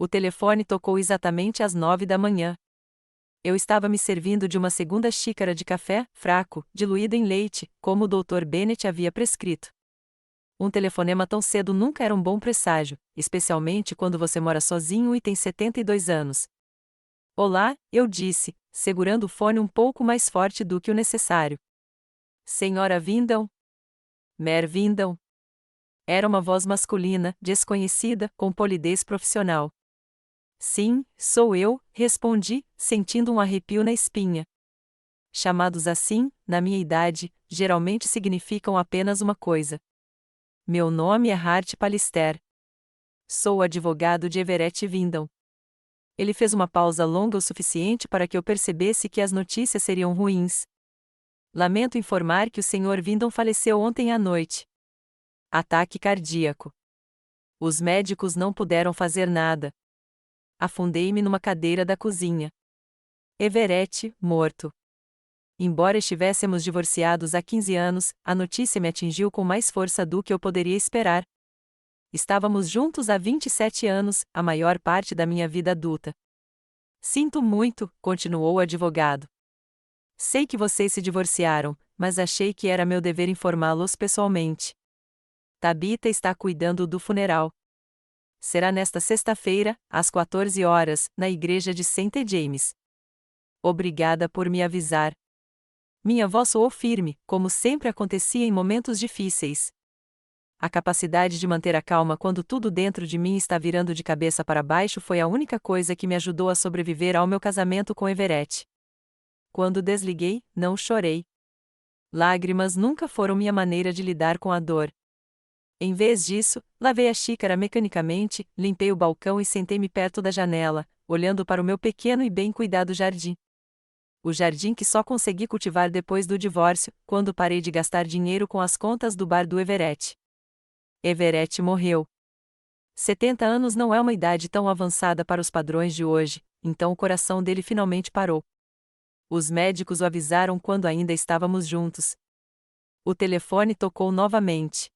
O telefone tocou exatamente às 9 da manhã. Eu estava me servindo de uma segunda xícara de café, fraco, diluído em leite, como o Dr. Bennett havia prescrito. Um telefonema tão cedo nunca era um bom presságio, especialmente quando você mora sozinho e tem 72 anos. Olá, eu disse, segurando o fone um pouco mais forte do que o necessário. Senhora Wyndham? Mer Wyndham? Era uma voz masculina, desconhecida, com polidez profissional. Sim, sou eu, respondi, sentindo um arrepio na espinha. Chamados assim, na minha idade, geralmente significam apenas uma coisa. Meu nome é Hart Pallister. Sou o advogado de Everett Wyndham. Ele fez uma pausa longa o suficiente para que eu percebesse que as notícias seriam ruins. Lamento informar que o Sr. Wyndham faleceu ontem à noite. Ataque cardíaco. Os médicos não puderam fazer nada. Afundei-me numa cadeira da cozinha. Everett, morto. Embora estivéssemos divorciados há 15 anos, a notícia me atingiu com mais força do que eu poderia esperar. Estávamos juntos há 27 anos, a maior parte da minha vida adulta. Sinto muito, continuou o advogado. Sei que vocês se divorciaram, mas achei que era meu dever informá-los pessoalmente. Tabitha está cuidando do funeral. Será nesta sexta-feira, às 14 horas, na igreja de St. James. Obrigada por me avisar. Minha voz soou firme, como sempre acontecia em momentos difíceis. A capacidade de manter a calma quando tudo dentro de mim está virando de cabeça para baixo foi a única coisa que me ajudou a sobreviver ao meu casamento com Everett. Quando desliguei, não chorei. Lágrimas nunca foram minha maneira de lidar com a dor. Em vez disso, lavei a xícara mecanicamente, limpei o balcão e sentei-me perto da janela, olhando para o meu pequeno e bem cuidado jardim. O jardim que só consegui cultivar depois do divórcio, quando parei de gastar dinheiro com as contas do bar do Everett. Everett morreu. 70 anos não é uma idade tão avançada para os padrões de hoje, então o coração dele finalmente parou. Os médicos o avisaram quando ainda estávamos juntos. O telefone tocou novamente.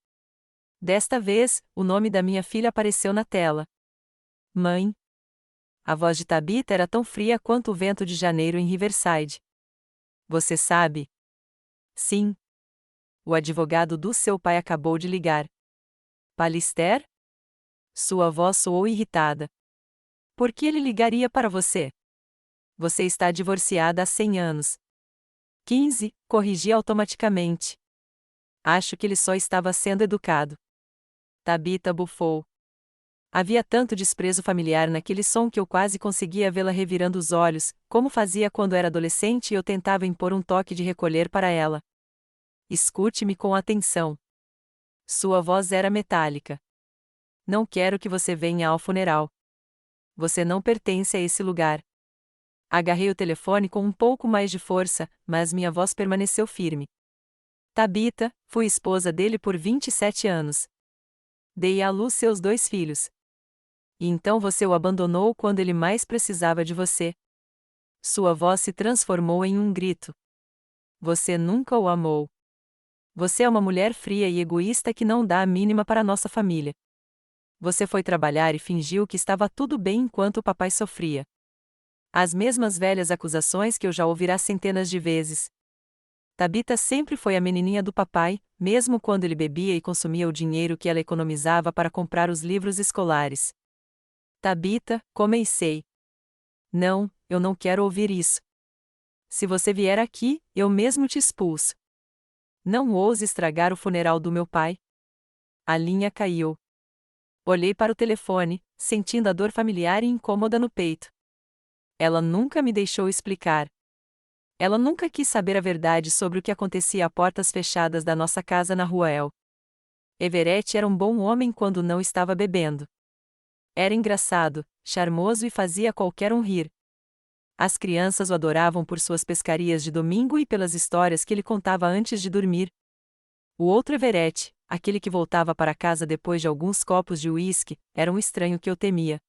Desta vez, o nome da minha filha apareceu na tela. Mãe. A voz de Tabitha era tão fria quanto o vento de janeiro em Riverside. Você sabe? Sim. O advogado do seu pai acabou de ligar. Pallister? Sua voz soou irritada. Por que ele ligaria para você? Você está divorciada há 100 anos. 15, corrigi automaticamente. Acho que ele só estava sendo educado. Tabitha bufou. Havia tanto desprezo familiar naquele som que eu quase conseguia vê-la revirando os olhos, como fazia quando era adolescente e eu tentava impor um toque de recolher para ela. Escute-me com atenção. Sua voz era metálica. Não quero que você venha ao funeral. Você não pertence a esse lugar. Agarrei o telefone com um pouco mais de força, mas minha voz permaneceu firme. Tabitha, fui esposa dele por 27 anos. Dei à luz seus 2 filhos. E então você o abandonou quando ele mais precisava de você. Sua voz se transformou em um grito. Você nunca o amou. Você é uma mulher fria e egoísta que não dá a mínima para nossa família. Você foi trabalhar e fingiu que estava tudo bem enquanto o papai sofria. As mesmas velhas acusações que eu já ouvirá centenas de vezes. Tabitha sempre foi a menininha do papai, mesmo quando ele bebia e consumia o dinheiro que ela economizava para comprar os livros escolares. Tabitha, comecei. Não, eu não quero ouvir isso. Se você vier aqui, eu mesmo te expulso. Não ouse estragar o funeral do meu pai. A linha caiu. Olhei para o telefone, sentindo a dor familiar e incômoda no peito. Ela nunca me deixou explicar. Ela nunca quis saber a verdade sobre o que acontecia a portas fechadas da nossa casa na Rua El. Everett era um bom homem quando não estava bebendo. Era engraçado, charmoso e fazia qualquer um rir. As crianças o adoravam por suas pescarias de domingo e pelas histórias que ele contava antes de dormir. O outro Everett, aquele que voltava para casa depois de alguns copos de uísque, era um estranho que eu temia.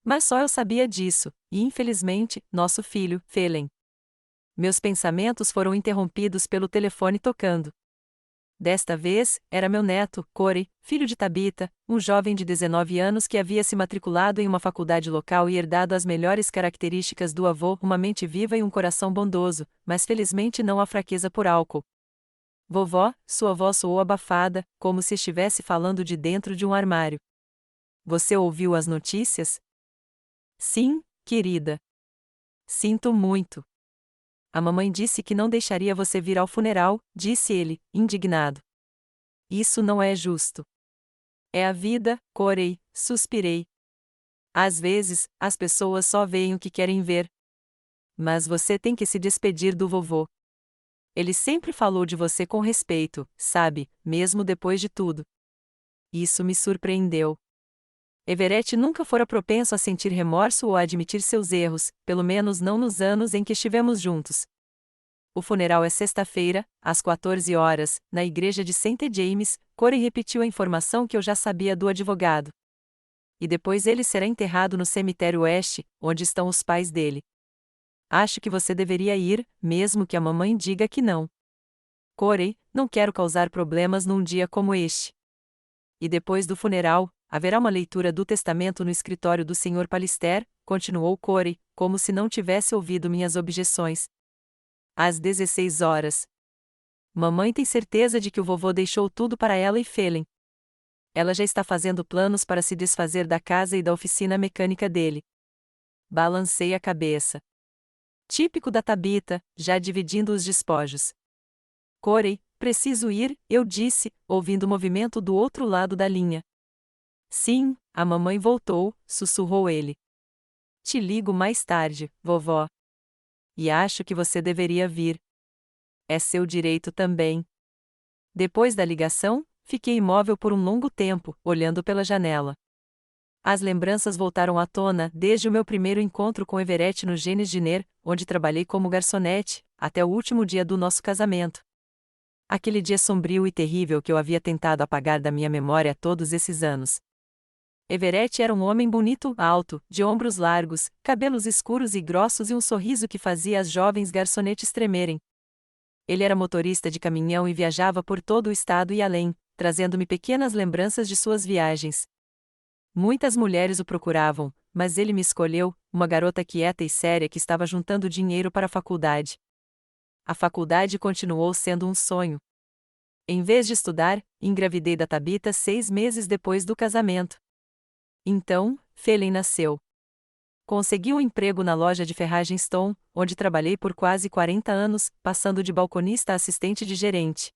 Mas só eu sabia disso, e infelizmente, nosso filho, Phelan. Meus pensamentos foram interrompidos pelo telefone tocando. Desta vez, era meu neto, Corey, filho de Tabitha, um jovem de 19 anos que havia se matriculado em uma faculdade local e herdado as melhores características do avô, uma mente viva e um coração bondoso, mas felizmente não a fraqueza por álcool. Vovó, sua voz soou abafada, como se estivesse falando de dentro de um armário. Você ouviu as notícias? Sim, querida. Sinto muito. A mamãe disse que não deixaria você vir ao funeral, disse ele, indignado. Isso não é justo. É a vida, Corey, suspirei. Às vezes, as pessoas só veem o que querem ver. Mas você tem que se despedir do vovô. Ele sempre falou de você com respeito, sabe, mesmo depois de tudo. Isso me surpreendeu. Everett nunca fora propenso a sentir remorso ou a admitir seus erros, pelo menos não nos anos em que estivemos juntos. O funeral é sexta-feira, às 14 horas, na igreja de St. James. Corey repetiu a informação que eu já sabia do advogado. E depois ele será enterrado no cemitério oeste, onde estão os pais dele. Acho que você deveria ir, mesmo que a mamãe diga que não. Corey, não quero causar problemas num dia como este. E depois do funeral, haverá uma leitura do testamento no escritório do Sr. Pallister, continuou Corey, como se não tivesse ouvido minhas objeções. Às 16 horas. Mamãe tem certeza de que o vovô deixou tudo para ela e Phelan. Ela já está fazendo planos para se desfazer da casa e da oficina mecânica dele. Balancei a cabeça. Típico da Tabitha, já dividindo os despojos. Corey, preciso ir, eu disse, ouvindo o movimento do outro lado da linha. Sim, a mamãe voltou, sussurrou ele. Te ligo mais tarde, vovó. E acho que você deveria vir. É seu direito também. Depois da ligação, fiquei imóvel por um longo tempo, olhando pela janela. As lembranças voltaram à tona desde o meu primeiro encontro com Everett no Genes Diner, onde trabalhei como garçonete, até o último dia do nosso casamento. Aquele dia sombrio e terrível que eu havia tentado apagar da minha memória todos esses anos. Everett era um homem bonito, alto, de ombros largos, cabelos escuros e grossos e um sorriso que fazia as jovens garçonetes tremerem. Ele era motorista de caminhão e viajava por todo o estado e além, trazendo-me pequenas lembranças de suas viagens. Muitas mulheres o procuravam, mas ele me escolheu, uma garota quieta e séria que estava juntando dinheiro para a faculdade. A faculdade continuou sendo um sonho. Em vez de estudar, engravidei da Tabitha 6 meses depois do casamento. Então, Phelan nasceu. Consegui um emprego na loja de ferragem Stone, onde trabalhei por quase 40 anos, passando de balconista a assistente de gerente.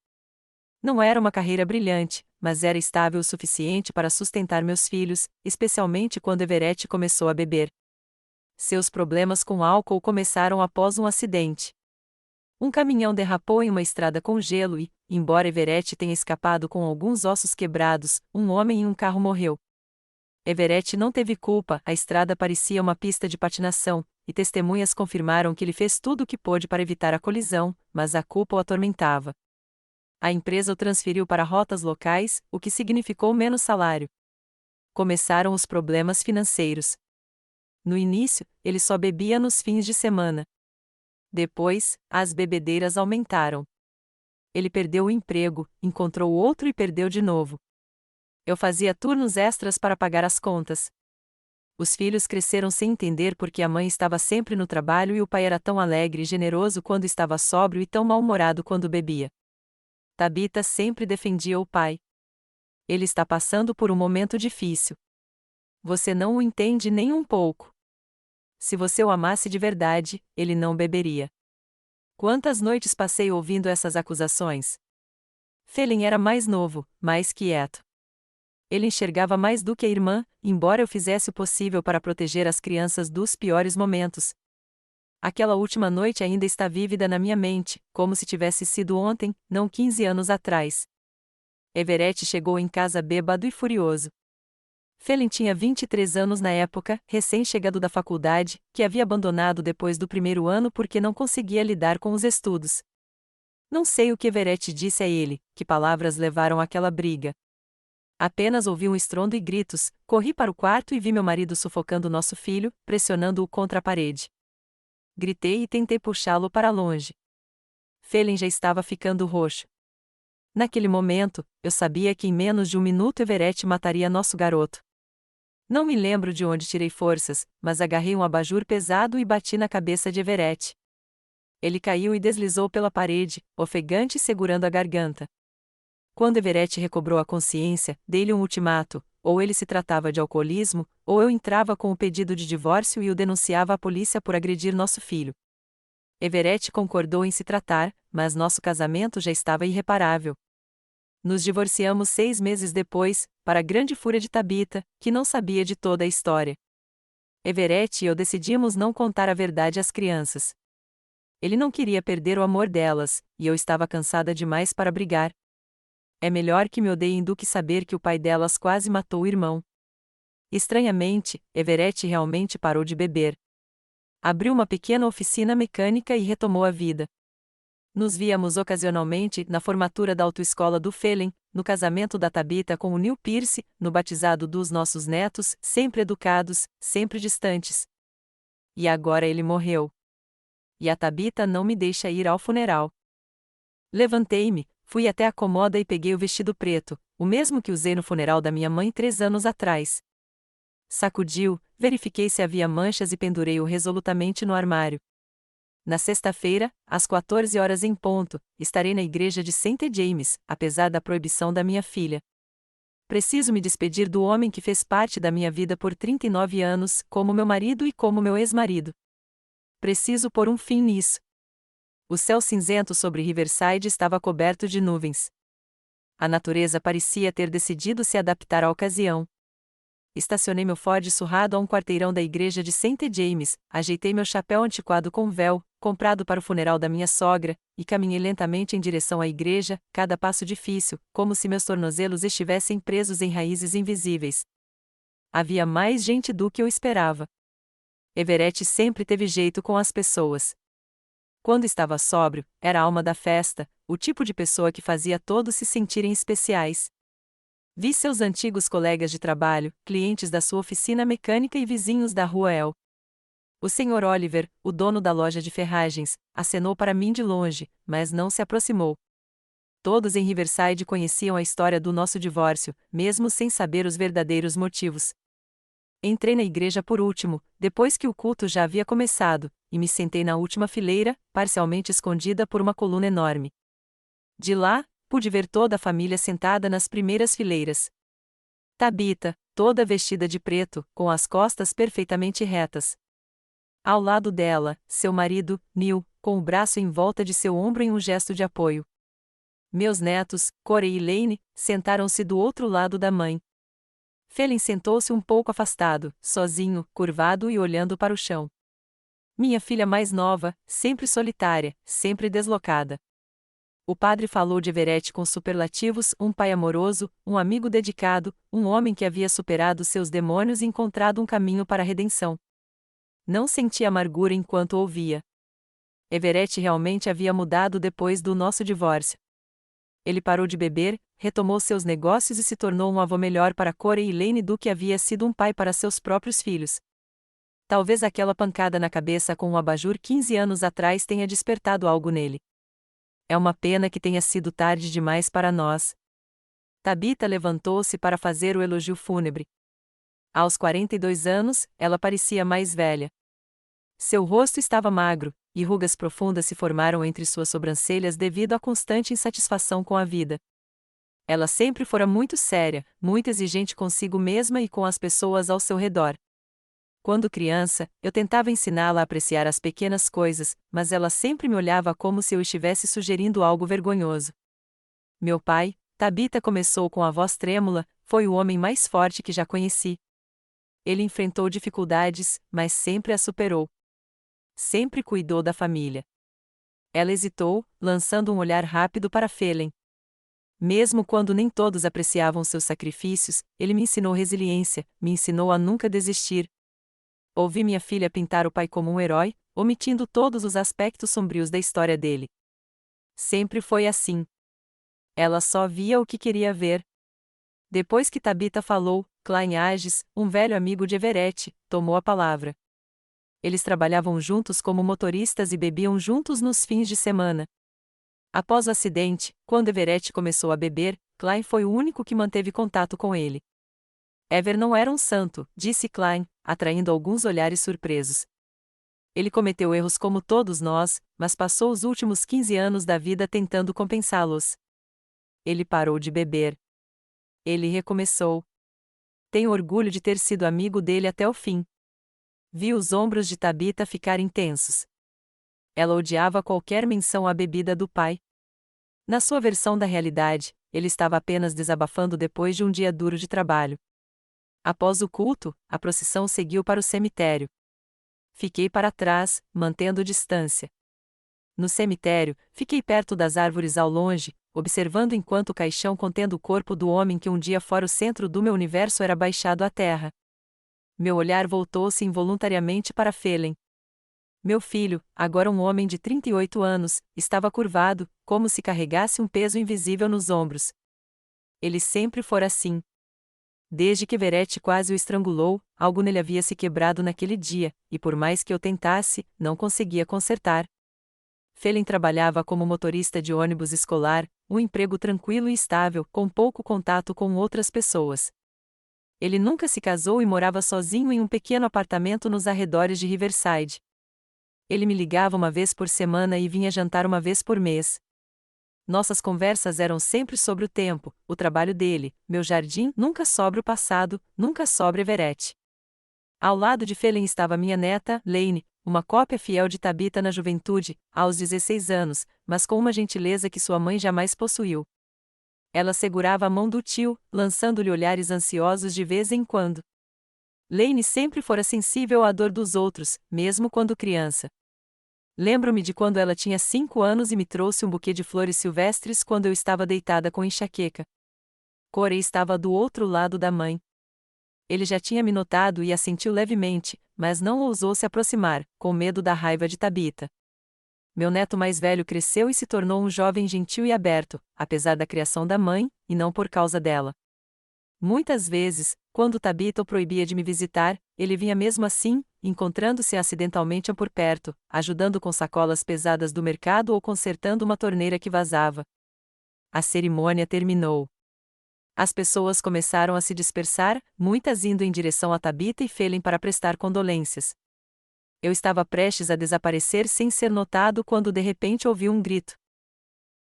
Não era uma carreira brilhante, mas era estável o suficiente para sustentar meus filhos, especialmente quando Everett começou a beber. Seus problemas com álcool começaram após um acidente. Um caminhão derrapou em uma estrada com gelo e, embora Everett tenha escapado com alguns ossos quebrados, um homem em um carro morreu. Everett não teve culpa, a estrada parecia uma pista de patinação, e testemunhas confirmaram que ele fez tudo o que pôde para evitar a colisão, mas a culpa o atormentava. A empresa o transferiu para rotas locais, o que significou menos salário. Começaram os problemas financeiros. No início, ele só bebia nos fins de semana. Depois, as bebedeiras aumentaram. Ele perdeu o emprego, encontrou outro e perdeu de novo. Eu fazia turnos extras para pagar as contas. Os filhos cresceram sem entender por que a mãe estava sempre no trabalho e o pai era tão alegre e generoso quando estava sóbrio e tão mal-humorado quando bebia. Tabitha sempre defendia o pai. Ele está passando por um momento difícil. Você não o entende nem um pouco. Se você o amasse de verdade, ele não beberia. Quantas noites passei ouvindo essas acusações? Phelan era mais novo, mais quieto. Ele enxergava mais do que a irmã, embora eu fizesse o possível para proteger as crianças dos piores momentos. Aquela última noite ainda está vívida na minha mente, como se tivesse sido ontem, não 15 anos atrás. Everett chegou em casa bêbado e furioso. Phelan tinha 23 anos na época, recém-chegado da faculdade, que havia abandonado depois do primeiro ano porque não conseguia lidar com os estudos. Não sei o que Everett disse a ele, que palavras levaram àquela briga. Apenas ouvi um estrondo e gritos, corri para o quarto e vi meu marido sufocando nosso filho, pressionando-o contra a parede. Gritei e tentei puxá-lo para longe. Phelan já estava ficando roxo. Naquele momento, eu sabia que em menos de um minuto Everett mataria nosso garoto. Não me lembro de onde tirei forças, mas agarrei um abajur pesado e bati na cabeça de Everett. Ele caiu e deslizou pela parede, ofegante e segurando a garganta. Quando Everett recobrou a consciência, dei-lhe um ultimato: ou ele se tratava de alcoolismo, ou eu entrava com o pedido de divórcio e o denunciava à polícia por agredir nosso filho. Everett concordou em se tratar, mas nosso casamento já estava irreparável. Nos divorciamos 6 meses depois, para a grande fúria de Tabitha, que não sabia de toda a história. Everett e eu decidimos não contar a verdade às crianças. Ele não queria perder o amor delas, e eu estava cansada demais para brigar. É melhor que me odeiem do que saber que o pai delas quase matou o irmão. Estranhamente, Everett realmente parou de beber. Abriu uma pequena oficina mecânica e retomou a vida. Nos víamos ocasionalmente na formatura da autoescola do Phelan, no casamento da Tabitha com o Neil Pierce, no batizado dos nossos netos, sempre educados, sempre distantes. E agora ele morreu. E a Tabitha não me deixa ir ao funeral. Levantei-me, fui até a cômoda e peguei o vestido preto, o mesmo que usei no funeral da minha mãe 3 anos atrás. Sacudiu, verifiquei se havia manchas e pendurei-o resolutamente no armário. Na sexta-feira, às 14 horas em ponto, estarei na igreja de St. James, apesar da proibição da minha filha. Preciso me despedir do homem que fez parte da minha vida por 39 anos, como meu marido e como meu ex-marido. Preciso pôr um fim nisso. O céu cinzento sobre Riverside estava coberto de nuvens. A natureza parecia ter decidido se adaptar à ocasião. Estacionei meu Ford surrado a um quarteirão da igreja de St. James, ajeitei meu chapéu antiquado com véu, comprado para o funeral da minha sogra, e caminhei lentamente em direção à igreja, cada passo difícil, como se meus tornozelos estivessem presos em raízes invisíveis. Havia mais gente do que eu esperava. Everett sempre teve jeito com as pessoas. Quando estava sóbrio, era a alma da festa, o tipo de pessoa que fazia todos se sentirem especiais. Vi seus antigos colegas de trabalho, clientes da sua oficina mecânica e vizinhos da rua El. O Sr. Oliver, o dono da loja de ferragens, acenou para mim de longe, mas não se aproximou. Todos em Riverside conheciam a história do nosso divórcio, mesmo sem saber os verdadeiros motivos. Entrei na igreja por último, depois que o culto já havia começado, e me sentei na última fileira, parcialmente escondida por uma coluna enorme. De lá, pude ver toda a família sentada nas primeiras fileiras. Tabitha, toda vestida de preto, com as costas perfeitamente retas. Ao lado dela, seu marido, Neil, com o braço em volta de seu ombro em um gesto de apoio. Meus netos, Corey e Lane, sentaram-se do outro lado da mãe. Phelan sentou-se um pouco afastado, sozinho, curvado e olhando para o chão. Minha filha mais nova, sempre solitária, sempre deslocada. O padre falou de Everett com superlativos: um pai amoroso, um amigo dedicado, um homem que havia superado seus demônios e encontrado um caminho para a redenção. Não senti amargura enquanto ouvia. Everett realmente havia mudado depois do nosso divórcio. Ele parou de beber, retomou seus negócios e se tornou um avô melhor para Corey e Lane do que havia sido um pai para seus próprios filhos. Talvez aquela pancada na cabeça com um abajur 15 anos atrás tenha despertado algo nele. É uma pena que tenha sido tarde demais para nós. Tabitha levantou-se para fazer o elogio fúnebre. Aos 42 anos, ela parecia mais velha. Seu rosto estava magro, e rugas profundas se formaram entre suas sobrancelhas devido à constante insatisfação com a vida. Ela sempre fora muito séria, muito exigente consigo mesma e com as pessoas ao seu redor. Quando criança, eu tentava ensiná-la a apreciar as pequenas coisas, mas ela sempre me olhava como se eu estivesse sugerindo algo vergonhoso. Meu pai, Tabitha começou com a voz trêmula, foi o homem mais forte que já conheci. Ele enfrentou dificuldades, mas sempre as superou. Sempre cuidou da família. Ela hesitou, lançando um olhar rápido para Phelan. Mesmo quando nem todos apreciavam seus sacrifícios, ele me ensinou resiliência, me ensinou a nunca desistir. Ouvi minha filha pintar o pai como um herói, omitindo todos os aspectos sombrios da história dele. Sempre foi assim. Ela só via o que queria ver. Depois que Tabitha falou, Klein Agis, um velho amigo de Everett, tomou a palavra. Eles trabalhavam juntos como motoristas e bebiam juntos nos fins de semana. Após o acidente, quando Everett começou a beber, Klein foi o único que manteve contato com ele. Ever não era um santo, disse Klein, atraindo alguns olhares surpresos. Ele cometeu erros como todos nós, mas passou os últimos 15 anos da vida tentando compensá-los. Ele parou de beber. Ele recomeçou. Tenho orgulho de ter sido amigo dele até o fim. Vi os ombros de Tabitha ficarem tensos. Ela odiava qualquer menção à bebida do pai. Na sua versão da realidade, ele estava apenas desabafando depois de um dia duro de trabalho. Após o culto, a procissão seguiu para o cemitério. Fiquei para trás, mantendo distância. No cemitério, fiquei perto das árvores ao longe, observando enquanto o caixão contendo o corpo do homem que um dia fora o centro do meu universo era baixado à terra. Meu olhar voltou-se involuntariamente para Phelan. Meu filho, agora um homem de 38 anos, estava curvado, como se carregasse um peso invisível nos ombros. Ele sempre fora assim. Desde que Everett quase o estrangulou, algo nele havia se quebrado naquele dia, e por mais que eu tentasse, não conseguia consertar. Phelan trabalhava como motorista de ônibus escolar, um emprego tranquilo e estável, com pouco contato com outras pessoas. Ele nunca se casou e morava sozinho em um pequeno apartamento nos arredores de Riverside. Ele me ligava uma vez por semana e vinha jantar uma vez por mês. Nossas conversas eram sempre sobre o tempo, o trabalho dele, meu jardim, nunca sobre o passado, nunca sobre Everett. Ao lado de Phelan estava minha neta, Lane, uma cópia fiel de Tabitha na juventude, aos 16 anos, mas com uma gentileza que sua mãe jamais possuiu. Ela segurava a mão do tio, lançando-lhe olhares ansiosos de vez em quando. Lane sempre fora sensível à dor dos outros, mesmo quando criança. Lembro-me de quando ela tinha 5 anos e me trouxe um buquê de flores silvestres quando eu estava deitada com enxaqueca. Corey estava do outro lado da mãe. Ele já tinha me notado e assentiu levemente, mas não ousou se aproximar, com medo da raiva de Tabitha. Meu neto mais velho cresceu e se tornou um jovem gentil e aberto, apesar da criação da mãe, e não por causa dela. Muitas vezes, quando Tabitha o proibia de me visitar, ele vinha mesmo assim, encontrando-se acidentalmente por perto, ajudando com sacolas pesadas do mercado ou consertando uma torneira que vazava. A cerimônia terminou. As pessoas começaram a se dispersar, muitas indo em direção a Tabitha e Phelan para prestar condolências. Eu estava prestes a desaparecer sem ser notado quando de repente ouvi um grito.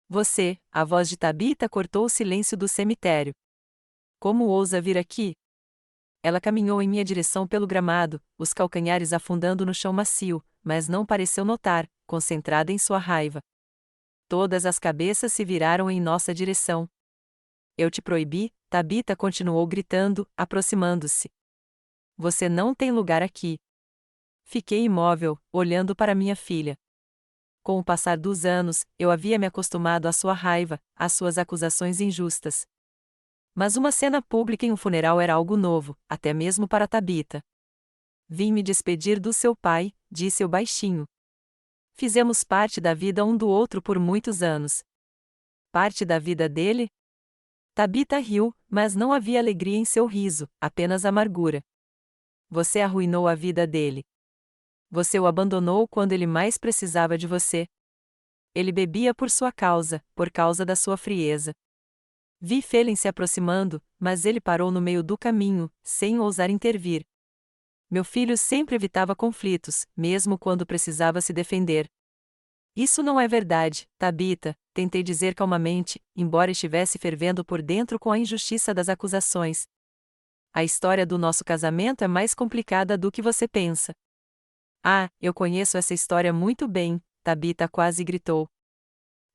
Você, a voz de Tabitha cortou o silêncio do cemitério. Como ousa vir aqui? Ela caminhou em minha direção pelo gramado, os calcanhares afundando no chão macio, mas não pareceu notar, concentrada em sua raiva. Todas as cabeças se viraram em nossa direção. Eu te proibi, Tabitha continuou gritando, aproximando-se. Você não tem lugar aqui. Fiquei imóvel, olhando para minha filha. Com o passar dos anos, eu havia me acostumado à sua raiva, às suas acusações injustas. Mas uma cena pública em um funeral era algo novo, até mesmo para Tabitha. Vim me despedir do seu pai, disse eu baixinho. Fizemos parte da vida um do outro por muitos anos. Parte da vida dele? Tabitha riu, mas não havia alegria em seu riso, apenas amargura. Você arruinou a vida dele. Você o abandonou quando ele mais precisava de você. Ele bebia por sua causa, por causa da sua frieza. Vi Phelan se aproximando, mas ele parou no meio do caminho, sem ousar intervir. Meu filho sempre evitava conflitos, mesmo quando precisava se defender. Isso não é verdade, Tabitha, tentei dizer calmamente, embora estivesse fervendo por dentro com a injustiça das acusações. A história do nosso casamento é mais complicada do que você pensa. Ah, eu conheço essa história muito bem, Tabitha quase gritou.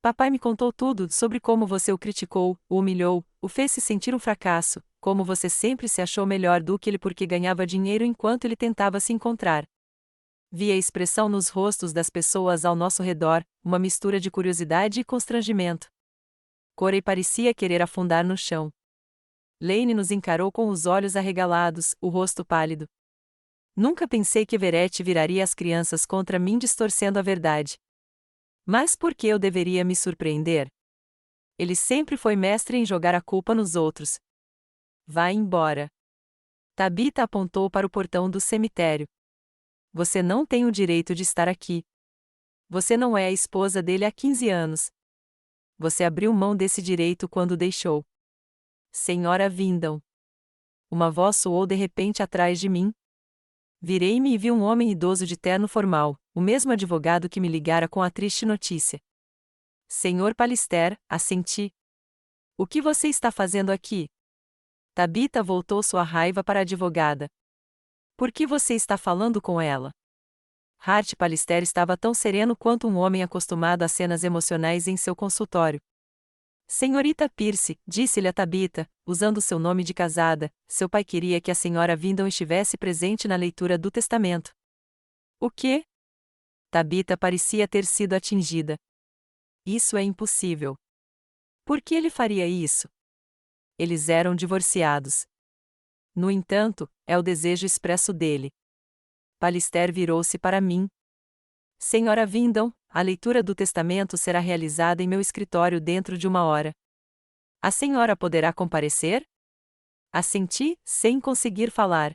Papai me contou tudo sobre como você o criticou, o humilhou, o fez se sentir um fracasso, como você sempre se achou melhor do que ele porque ganhava dinheiro enquanto ele tentava se encontrar. Vi a expressão nos rostos das pessoas ao nosso redor, uma mistura de curiosidade e constrangimento. Corey parecia querer afundar no chão. Lane nos encarou com os olhos arregalados, o rosto pálido. Nunca pensei que Everett viraria as crianças contra mim distorcendo a verdade. Mas por que eu deveria me surpreender? Ele sempre foi mestre em jogar a culpa nos outros. Vá embora. Tabitha apontou para o portão do cemitério. Você não tem o direito de estar aqui. Você não é a esposa dele há 15 anos. Você abriu mão desse direito quando o deixou. Senhora Vindon. Uma voz soou de repente atrás de mim. Virei-me e vi um homem idoso de terno formal, o mesmo advogado que me ligara com a triste notícia. Senhor Pallister, assenti. O que você está fazendo aqui? Tabitha voltou sua raiva para a advogada. Por que você está falando com ela? Hart Pallister estava tão sereno quanto um homem acostumado a cenas emocionais em seu consultório. Senhorita Pierce, disse-lhe a Tabitha, usando seu nome de casada, seu pai queria que a senhora Vindon estivesse presente na leitura do testamento. O quê? Tabitha parecia ter sido atingida. Isso é impossível. Por que ele faria isso? Eles eram divorciados. No entanto, é o desejo expresso dele. Pallister virou-se para mim. Senhora Vindon, a leitura do testamento será realizada em meu escritório dentro de 1 hora. A senhora poderá comparecer? Assenti, sem conseguir falar.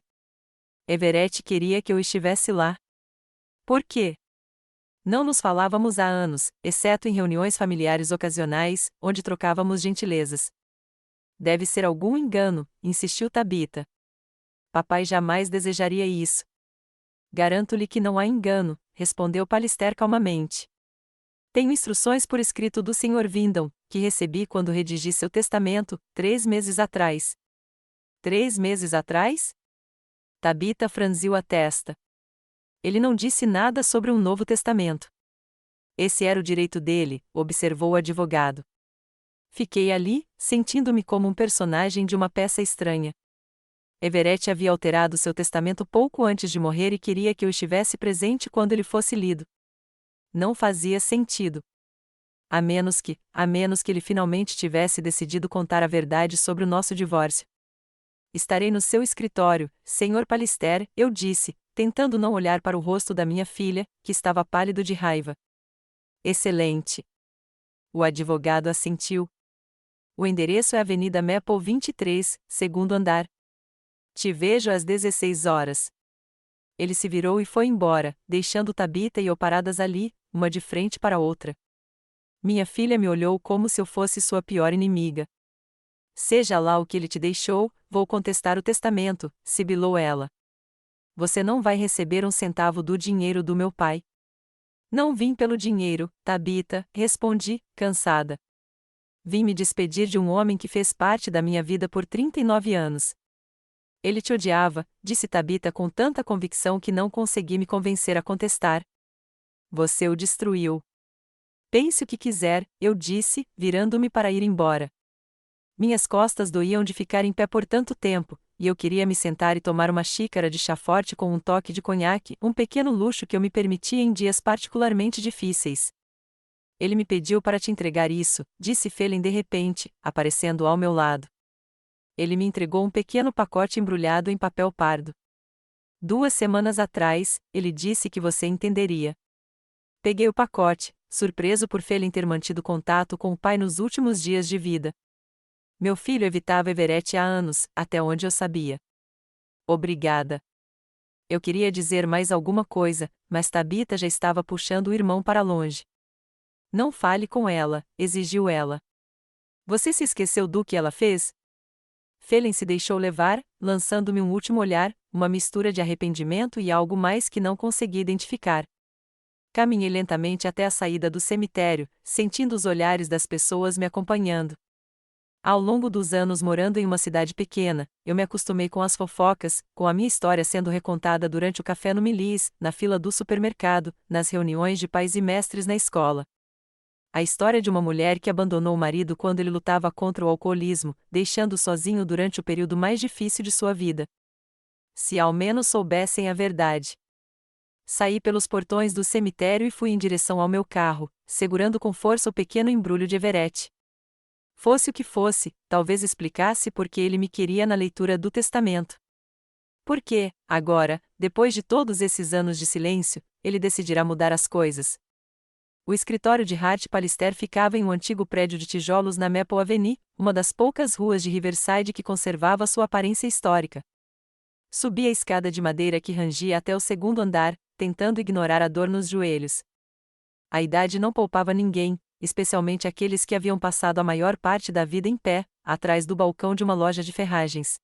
Everett queria que eu estivesse lá. Por quê? Não nos falávamos há anos, exceto em reuniões familiares ocasionais, onde trocávamos gentilezas. Deve ser algum engano, insistiu Tabitha. Papai jamais desejaria isso. Garanto-lhe que não há engano, respondeu Pallister calmamente. Tenho instruções por escrito do Sr. Vindon, que recebi quando redigi seu testamento, 3 meses atrás. 3 meses atrás? Tabitha franziu a testa. Ele não disse nada sobre um novo testamento. Esse era o direito dele, observou o advogado. Fiquei ali, sentindo-me como um personagem de uma peça estranha. Everett havia alterado seu testamento pouco antes de morrer e queria que eu estivesse presente quando ele fosse lido. Não fazia sentido. A menos que ele finalmente tivesse decidido contar a verdade sobre o nosso divórcio. Estarei no seu escritório, Sr. Pallister, eu disse, tentando não olhar para o rosto da minha filha, que estava pálido de raiva. Excelente. O advogado assentiu. O endereço é Avenida Maple 23, segundo andar. Te vejo às 16 horas. Ele se virou e foi embora, deixando Tabitha e eu paradas ali, uma de frente para a outra. Minha filha me olhou como se eu fosse sua pior inimiga. Seja lá o que ele te deixou, vou contestar o testamento, sibilou ela. Você não vai receber um centavo do dinheiro do meu pai. Não vim pelo dinheiro, Tabitha, respondi, cansada. Vim me despedir de um homem que fez parte da minha vida por 39 anos. Ele te odiava, disse Tabitha com tanta convicção que não consegui me convencer a contestar. Você o destruiu. Pense o que quiser, eu disse, virando-me para ir embora. Minhas costas doíam de ficar em pé por tanto tempo, e eu queria me sentar e tomar uma xícara de chá forte com um toque de conhaque, um pequeno luxo que eu me permitia em dias particularmente difíceis. Ele me pediu para te entregar isso, disse Phelan de repente, aparecendo ao meu lado. Ele me entregou um pequeno pacote embrulhado em papel pardo. 2 semanas atrás, ele disse que você entenderia. Peguei o pacote, surpreso por Phelan ter mantido contato com o pai nos últimos dias de vida. Meu filho evitava Everett há anos, até onde eu sabia. Obrigada. Eu queria dizer mais alguma coisa, mas Tabitha já estava puxando o irmão para longe. Não fale com ela, exigiu ela. Você se esqueceu do que ela fez? Phelan se deixou levar, lançando-me um último olhar, uma mistura de arrependimento e algo mais que não consegui identificar. Caminhei lentamente até a saída do cemitério, sentindo os olhares das pessoas me acompanhando. Ao longo dos anos morando em uma cidade pequena, eu me acostumei com as fofocas, com a minha história sendo recontada durante o café no Melis, na fila do supermercado, nas reuniões de pais e mestres na escola. A história de uma mulher que abandonou o marido quando ele lutava contra o alcoolismo, deixando-o sozinho durante o período mais difícil de sua vida. Se ao menos soubessem a verdade. Saí pelos portões do cemitério e fui em direção ao meu carro, segurando com força o pequeno embrulho de Everett. Fosse o que fosse, talvez explicasse por que ele me queria na leitura do testamento. Por que, agora, depois de todos esses anos de silêncio, ele decidirá mudar as coisas. O escritório de Hart Pallister ficava em um antigo prédio de tijolos na Maple Avenue, uma das poucas ruas de Riverside que conservava sua aparência histórica. Subi a escada de madeira que rangia até o 2º andar, tentando ignorar a dor nos joelhos. A idade não poupava ninguém, especialmente aqueles que haviam passado a maior parte da vida em pé, atrás do balcão de uma loja de ferragens.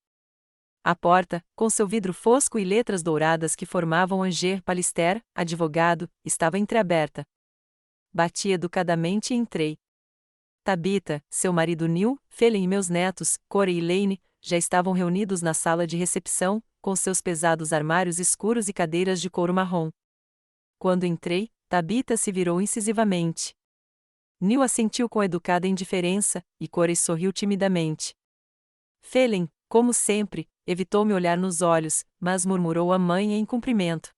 A porta, com seu vidro fosco e letras douradas que formavam Anger Pallister, advogado, estava entreaberta. Bati educadamente e entrei. Tabitha, seu marido Neil, Phelan e meus netos, Corey e Lane, já estavam reunidos na sala de recepção, com seus pesados armários escuros e cadeiras de couro marrom. Quando entrei, Tabitha se virou incisivamente. Neil assentiu com educada indiferença, e Corey sorriu timidamente. Phelan, como sempre, evitou me olhar nos olhos, mas murmurou a mãe em cumprimento.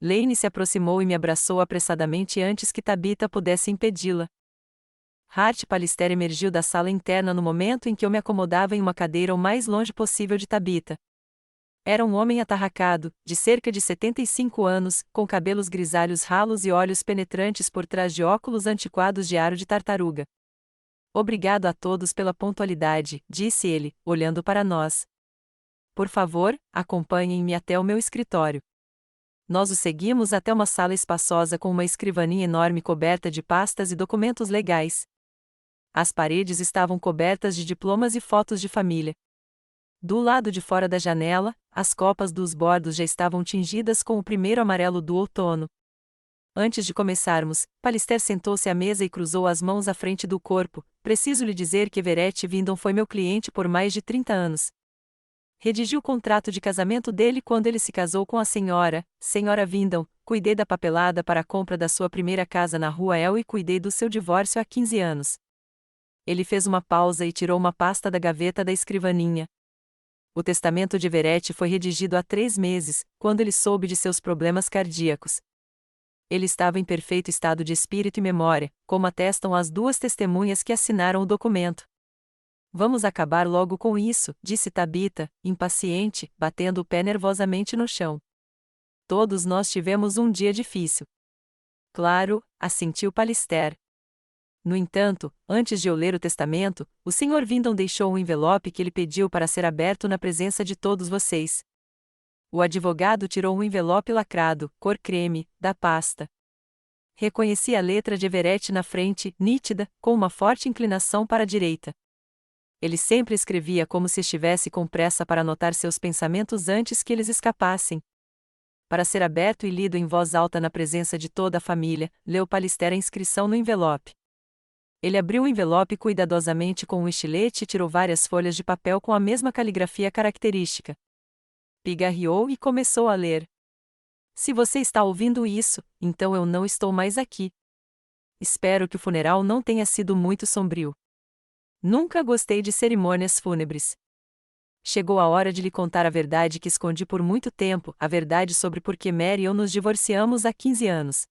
Lane se aproximou e me abraçou apressadamente antes que Tabitha pudesse impedi-la. Hart Pallister emergiu da sala interna no momento em que eu me acomodava em uma cadeira o mais longe possível de Tabitha. Era um homem atarracado, de cerca de 75 anos, com cabelos grisalhos ralos e olhos penetrantes por trás de óculos antiquados de aro de tartaruga. Obrigado a todos pela pontualidade, disse ele, olhando para nós. Por favor, acompanhem-me até o meu escritório. Nós o seguimos até uma sala espaçosa com uma escrivaninha enorme coberta de pastas e documentos legais. As paredes estavam cobertas de diplomas e fotos de família. Do lado de fora da janela, as copas dos bordos já estavam tingidas com o primeiro amarelo do outono. Antes de começarmos, Pallister sentou-se à mesa e cruzou as mãos à frente do corpo. Preciso lhe dizer que Everett Vindon foi meu cliente por mais de 30 anos. Redigi o contrato de casamento dele quando ele se casou com a senhora Vindon, cuidei da papelada para a compra da sua primeira casa na Rua El e cuidei do seu divórcio há 15 anos. Ele fez uma pausa e tirou uma pasta da gaveta da escrivaninha. O testamento de Everett foi redigido há 3 meses, quando ele soube de seus problemas cardíacos. Ele estava em perfeito estado de espírito e memória, como atestam as 2 testemunhas que assinaram o documento. Vamos acabar logo com isso, disse Tabitha, impaciente, batendo o pé nervosamente no chão. Todos nós tivemos um dia difícil. Claro, assentiu Pallister. No entanto, antes de eu ler o testamento, o Sr. Vindon deixou um envelope que ele pediu para ser aberto na presença de todos vocês. O advogado tirou um envelope lacrado, cor creme, da pasta. Reconheci a letra de Everett na frente, nítida, com uma forte inclinação para a direita. Ele sempre escrevia como se estivesse com pressa para anotar seus pensamentos antes que eles escapassem. Para ser aberto e lido em voz alta na presença de toda a família, leu Pallister a inscrição no envelope. Ele abriu o envelope cuidadosamente com um estilete e tirou várias folhas de papel com a mesma caligrafia característica. Pigarreou e começou a ler. Se você está ouvindo isso, então eu não estou mais aqui. Espero que o funeral não tenha sido muito sombrio. Nunca gostei de cerimônias fúnebres. Chegou a hora de lhe contar a verdade que escondi por muito tempo, a verdade sobre por que Mary e eu nos divorciamos há 15 anos.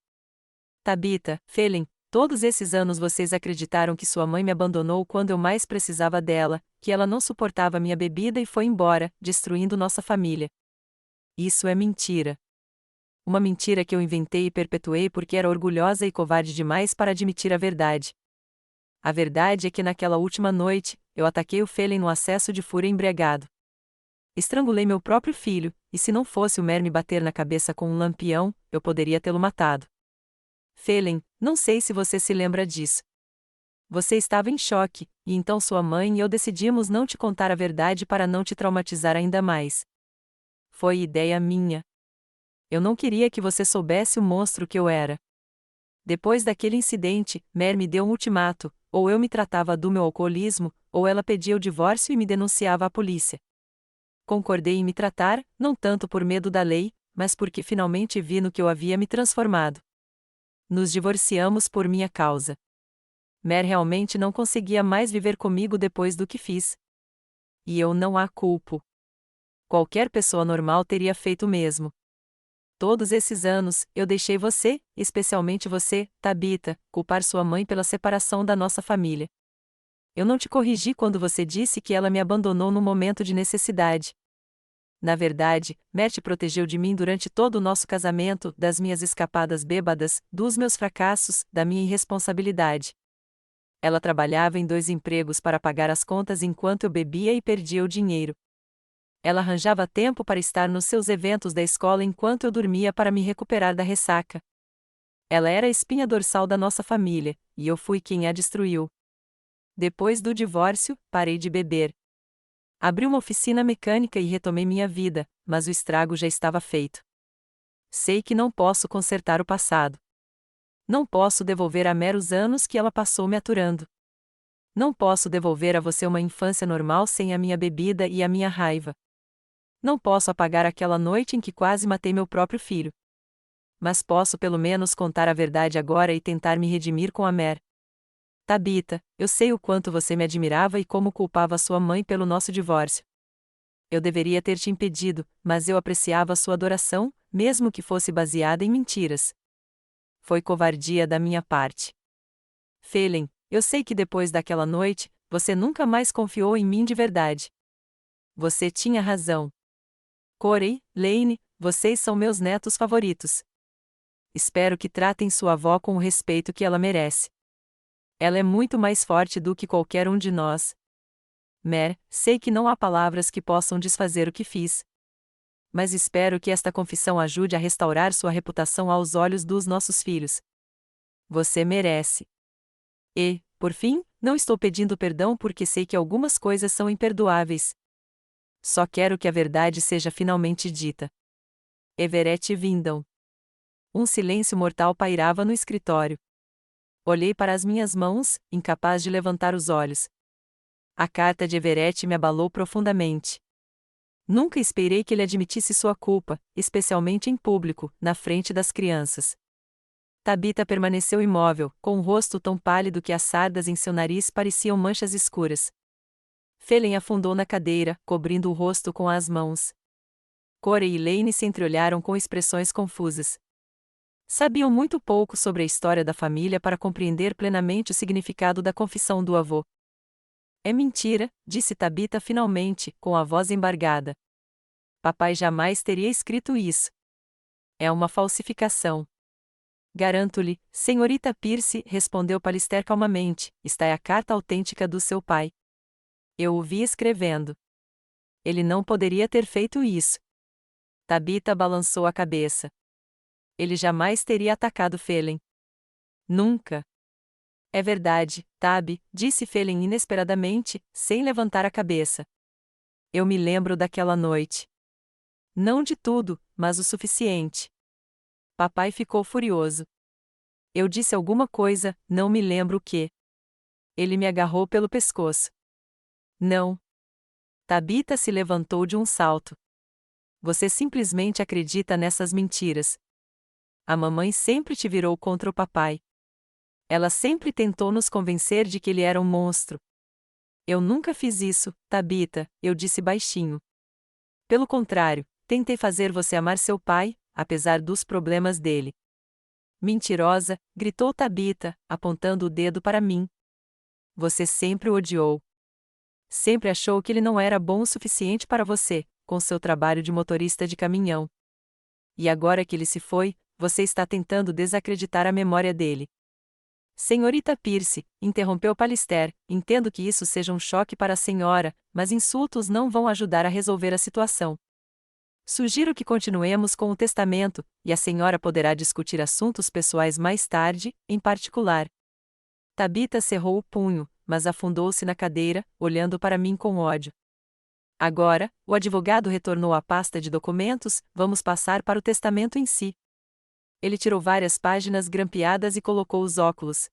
Tabitha, Phelan, todos esses anos vocês acreditaram que sua mãe me abandonou quando eu mais precisava dela, que ela não suportava minha bebida e foi embora, destruindo nossa família. Isso é mentira. Uma mentira que eu inventei e perpetuei porque era orgulhosa e covarde demais para admitir a verdade. A verdade é que naquela última noite, eu ataquei o Phelan no acesso de fúria embriagado. Estrangulei meu próprio filho, e se não fosse o Mer me bater na cabeça com um lampião, eu poderia tê-lo matado. Phelan, não sei se você se lembra disso. Você estava em choque, e então sua mãe e eu decidimos não te contar a verdade para não te traumatizar ainda mais. Foi ideia minha. Eu não queria que você soubesse o monstro que eu era. Depois daquele incidente, Mer me deu um ultimato: ou eu me tratava do meu alcoolismo, ou ela pedia o divórcio e me denunciava à polícia. Concordei em me tratar, não tanto por medo da lei, mas porque finalmente vi no que eu havia me transformado. Nos divorciamos por minha causa. Mer realmente não conseguia mais viver comigo depois do que fiz. E eu não a culpo. Qualquer pessoa normal teria feito o mesmo. Todos esses anos, eu deixei você, especialmente você, Tabitha, culpar sua mãe pela separação da nossa família. Eu não te corrigi quando você disse que ela me abandonou no momento de necessidade. Na verdade, Mer te protegeu de mim durante todo o nosso casamento, das minhas escapadas bêbadas, dos meus fracassos, da minha irresponsabilidade. Ela trabalhava em 2 empregos para pagar as contas enquanto eu bebia e perdia o dinheiro. Ela arranjava tempo para estar nos seus eventos da escola enquanto eu dormia para me recuperar da ressaca. Ela era a espinha dorsal da nossa família, e eu fui quem a destruiu. Depois do divórcio, parei de beber. Abri uma oficina mecânica e retomei minha vida, mas o estrago já estava feito. Sei que não posso consertar o passado. Não posso devolver a Mer os anos que ela passou me aturando. Não posso devolver a você uma infância normal sem a minha bebida e a minha raiva. Não posso apagar aquela noite em que quase matei meu próprio filho. Mas posso pelo menos contar a verdade agora e tentar me redimir com a Mer. Tabita, eu sei o quanto você me admirava e como culpava sua mãe pelo nosso divórcio. Eu deveria ter te impedido, mas eu apreciava sua adoração, mesmo que fosse baseada em mentiras. Foi covardia da minha parte. Phelan, eu sei que depois daquela noite, você nunca mais confiou em mim de verdade. Você tinha razão. Corey, Lane, vocês são meus netos favoritos. Espero que tratem sua avó com o respeito que ela merece. Ela é muito mais forte do que qualquer um de nós. Mer, sei que não há palavras que possam desfazer o que fiz. Mas espero que esta confissão ajude a restaurar sua reputação aos olhos dos nossos filhos. Você merece. E, por fim, não estou pedindo perdão porque sei que algumas coisas são imperdoáveis. Só quero que a verdade seja finalmente dita. Everett Vindon. Um silêncio mortal pairava no escritório. Olhei para as minhas mãos, incapaz de levantar os olhos. A carta de Everett me abalou profundamente. Nunca esperei que ele admitisse sua culpa, especialmente em público, na frente das crianças. Tabita permaneceu imóvel, com um rosto tão pálido que as sardas em seu nariz pareciam manchas escuras. Phelan afundou na cadeira, cobrindo o rosto com as mãos. Corey e Lane se entreolharam com expressões confusas. Sabiam muito pouco sobre a história da família para compreender plenamente o significado da confissão do avô. É mentira, disse Tabita finalmente, com a voz embargada. Papai jamais teria escrito isso. É uma falsificação. Garanto-lhe, senhorita Pierce, respondeu Pallister calmamente, está é a carta autêntica do seu pai. Eu o vi escrevendo. Ele não poderia ter feito isso. Tabita balançou a cabeça. Ele jamais teria atacado Phelan. Nunca. É verdade, Tab, disse Phelan inesperadamente, sem levantar a cabeça. Eu me lembro daquela noite. Não de tudo, mas o suficiente. Papai ficou furioso. Eu disse alguma coisa, não me lembro o que. Ele me agarrou pelo pescoço. Não. Tabita se levantou de um salto. Você simplesmente acredita nessas mentiras. A mamãe sempre te virou contra o papai. Ela sempre tentou nos convencer de que ele era um monstro. Eu nunca fiz isso, Tabita, eu disse baixinho. Pelo contrário, tentei fazer você amar seu pai, apesar dos problemas dele. Mentirosa, gritou Tabita, apontando o dedo para mim. Você sempre o odiou. Sempre achou que ele não era bom o suficiente para você, com seu trabalho de motorista de caminhão. E agora que ele se foi, você está tentando desacreditar a memória dele. Senhorita Pierce, interrompeu Pallister, entendo que isso seja um choque para a senhora, mas insultos não vão ajudar a resolver a situação. Sugiro que continuemos com o testamento, e a senhora poderá discutir assuntos pessoais mais tarde, em particular. Tabita cerrou o punho, mas afundou-se na cadeira, olhando para mim com ódio. Agora, o advogado retornou à pasta de documentos, vamos passar para o testamento em si. Ele tirou várias páginas grampeadas e colocou os óculos.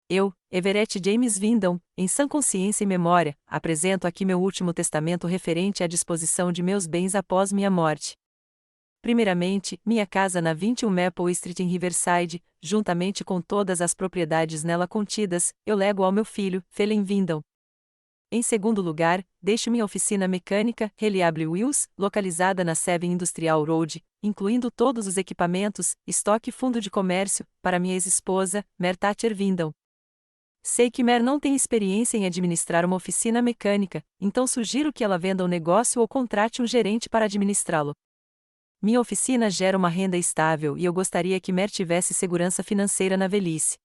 Eu, Everett James Vindon, em sã consciência e memória, apresento aqui meu último testamento referente à disposição de meus bens após minha morte. Primeiramente, minha casa na 21 Maple Street em Riverside, juntamente com todas as propriedades nela contidas, eu lego ao meu filho, Phelan Vindon. Em segundo lugar, deixo minha oficina mecânica, Reliable Wheels, localizada na 7 Industrial Road, incluindo todos os equipamentos, estoque e fundo de comércio, para minha ex-esposa, Mer Thatcher Vindon. Sei que Mer não tem experiência em administrar uma oficina mecânica, então sugiro que ela venda o negócio ou contrate um gerente para administrá-lo. Minha oficina gera uma renda estável e eu gostaria que Mer tivesse segurança financeira na velhice.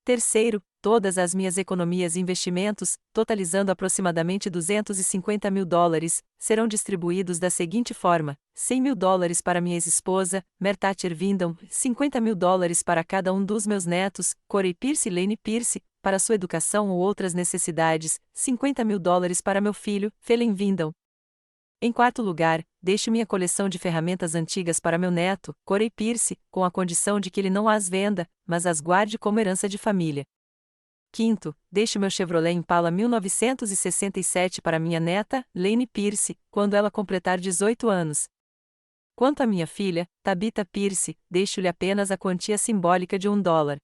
Terceiro, todas as minhas economias e investimentos, totalizando aproximadamente $250.000, serão distribuídos da seguinte forma: $100.000 para minha ex-esposa, Mertat Ervindon, $50.000 para cada um dos meus netos, Corey Pierce e Lane Pierce, para sua educação ou outras necessidades, $50.000 para meu filho, Phelan Vindon. Em quarto lugar, deixo minha coleção de ferramentas antigas para meu neto, Corey Pierce, com a condição de que ele não as venda, mas as guarde como herança de família. Quinto, deixo meu Chevrolet Impala 1967 para minha neta, Lane Pierce, quando ela completar 18 anos. Quanto à minha filha, Tabitha Pierce, deixo-lhe apenas a quantia simbólica de $1.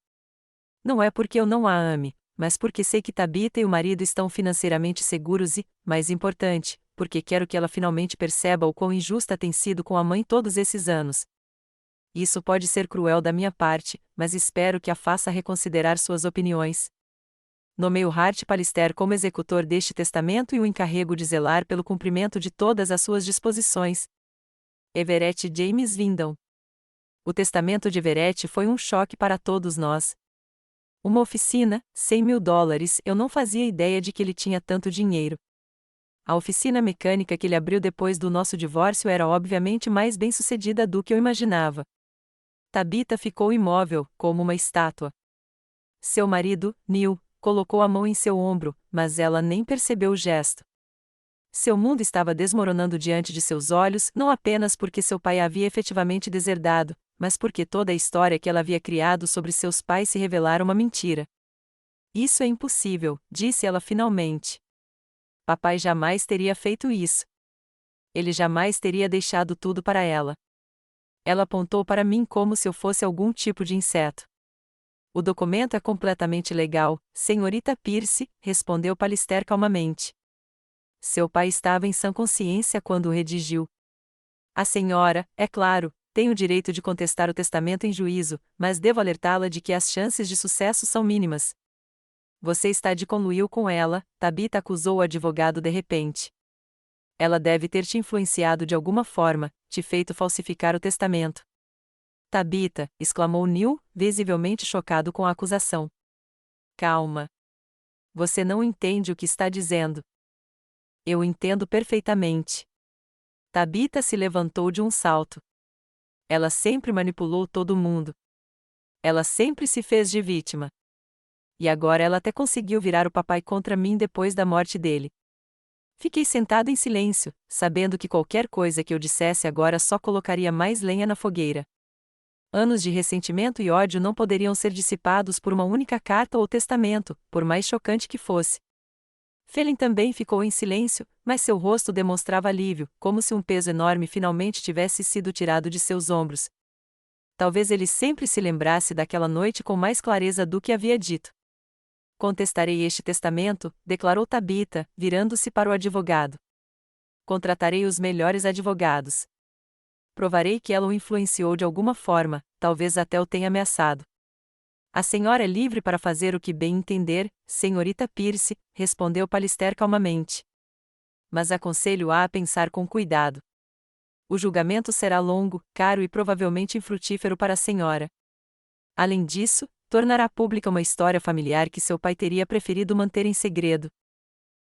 Não é porque eu não a ame, mas porque sei que Tabitha e o marido estão financeiramente seguros e, mais importante, porque quero que ela finalmente perceba o quão injusta tem sido com a mãe todos esses anos. Isso pode ser cruel da minha parte, mas espero que a faça reconsiderar suas opiniões. Nomeio Hart Pallister como executor deste testamento e o encarrego de zelar pelo cumprimento de todas as suas disposições. Everett James Vindon. O testamento de Everett foi um choque para todos nós. Uma oficina, $100.000, eu não fazia ideia de que ele tinha tanto dinheiro. A oficina mecânica que ele abriu depois do nosso divórcio era obviamente mais bem-sucedida do que eu imaginava. Tabitha ficou imóvel, como uma estátua. Seu marido, Neil, colocou a mão em seu ombro, mas ela nem percebeu o gesto. Seu mundo estava desmoronando diante de seus olhos, não apenas porque seu pai a havia efetivamente deserdado, mas porque toda a história que ela havia criado sobre seus pais se revelara uma mentira. Isso é impossível, disse ela finalmente. Papai jamais teria feito isso. Ele jamais teria deixado tudo para ela. Ela apontou para mim como se eu fosse algum tipo de inseto. O documento é completamente legal, senhorita Pierce, respondeu Pallister calmamente. Seu pai estava em sã consciência quando o redigiu. A senhora, é claro, tem o direito de contestar o testamento em juízo, mas devo alertá-la de que as chances de sucesso são mínimas. Você está de conluio com ela, Tabitha acusou o advogado de repente. Ela deve ter te influenciado de alguma forma, te feito falsificar o testamento. Tabitha, exclamou Neil, visivelmente chocado com a acusação. Calma. Você não entende o que está dizendo. Eu entendo perfeitamente. Tabitha se levantou de um salto. Ela sempre manipulou todo mundo. Ela sempre se fez de vítima. E agora ela até conseguiu virar o papai contra mim depois da morte dele. Fiquei sentado em silêncio, sabendo que qualquer coisa que eu dissesse agora só colocaria mais lenha na fogueira. Anos de ressentimento e ódio não poderiam ser dissipados por uma única carta ou testamento, por mais chocante que fosse. Phelan também ficou em silêncio, mas seu rosto demonstrava alívio, como se um peso enorme finalmente tivesse sido tirado de seus ombros. Talvez ele sempre se lembrasse daquela noite com mais clareza do que havia dito. Contestarei este testamento, declarou Tabitha, virando-se para o advogado. Contratarei os melhores advogados. Provarei que ela o influenciou de alguma forma, talvez até o tenha ameaçado. A senhora é livre para fazer o que bem entender, senhorita Pierce, respondeu Pallister calmamente. Mas aconselho-a a pensar com cuidado. O julgamento será longo, caro e provavelmente infrutífero para a senhora. Além disso, tornará pública uma história familiar que seu pai teria preferido manter em segredo.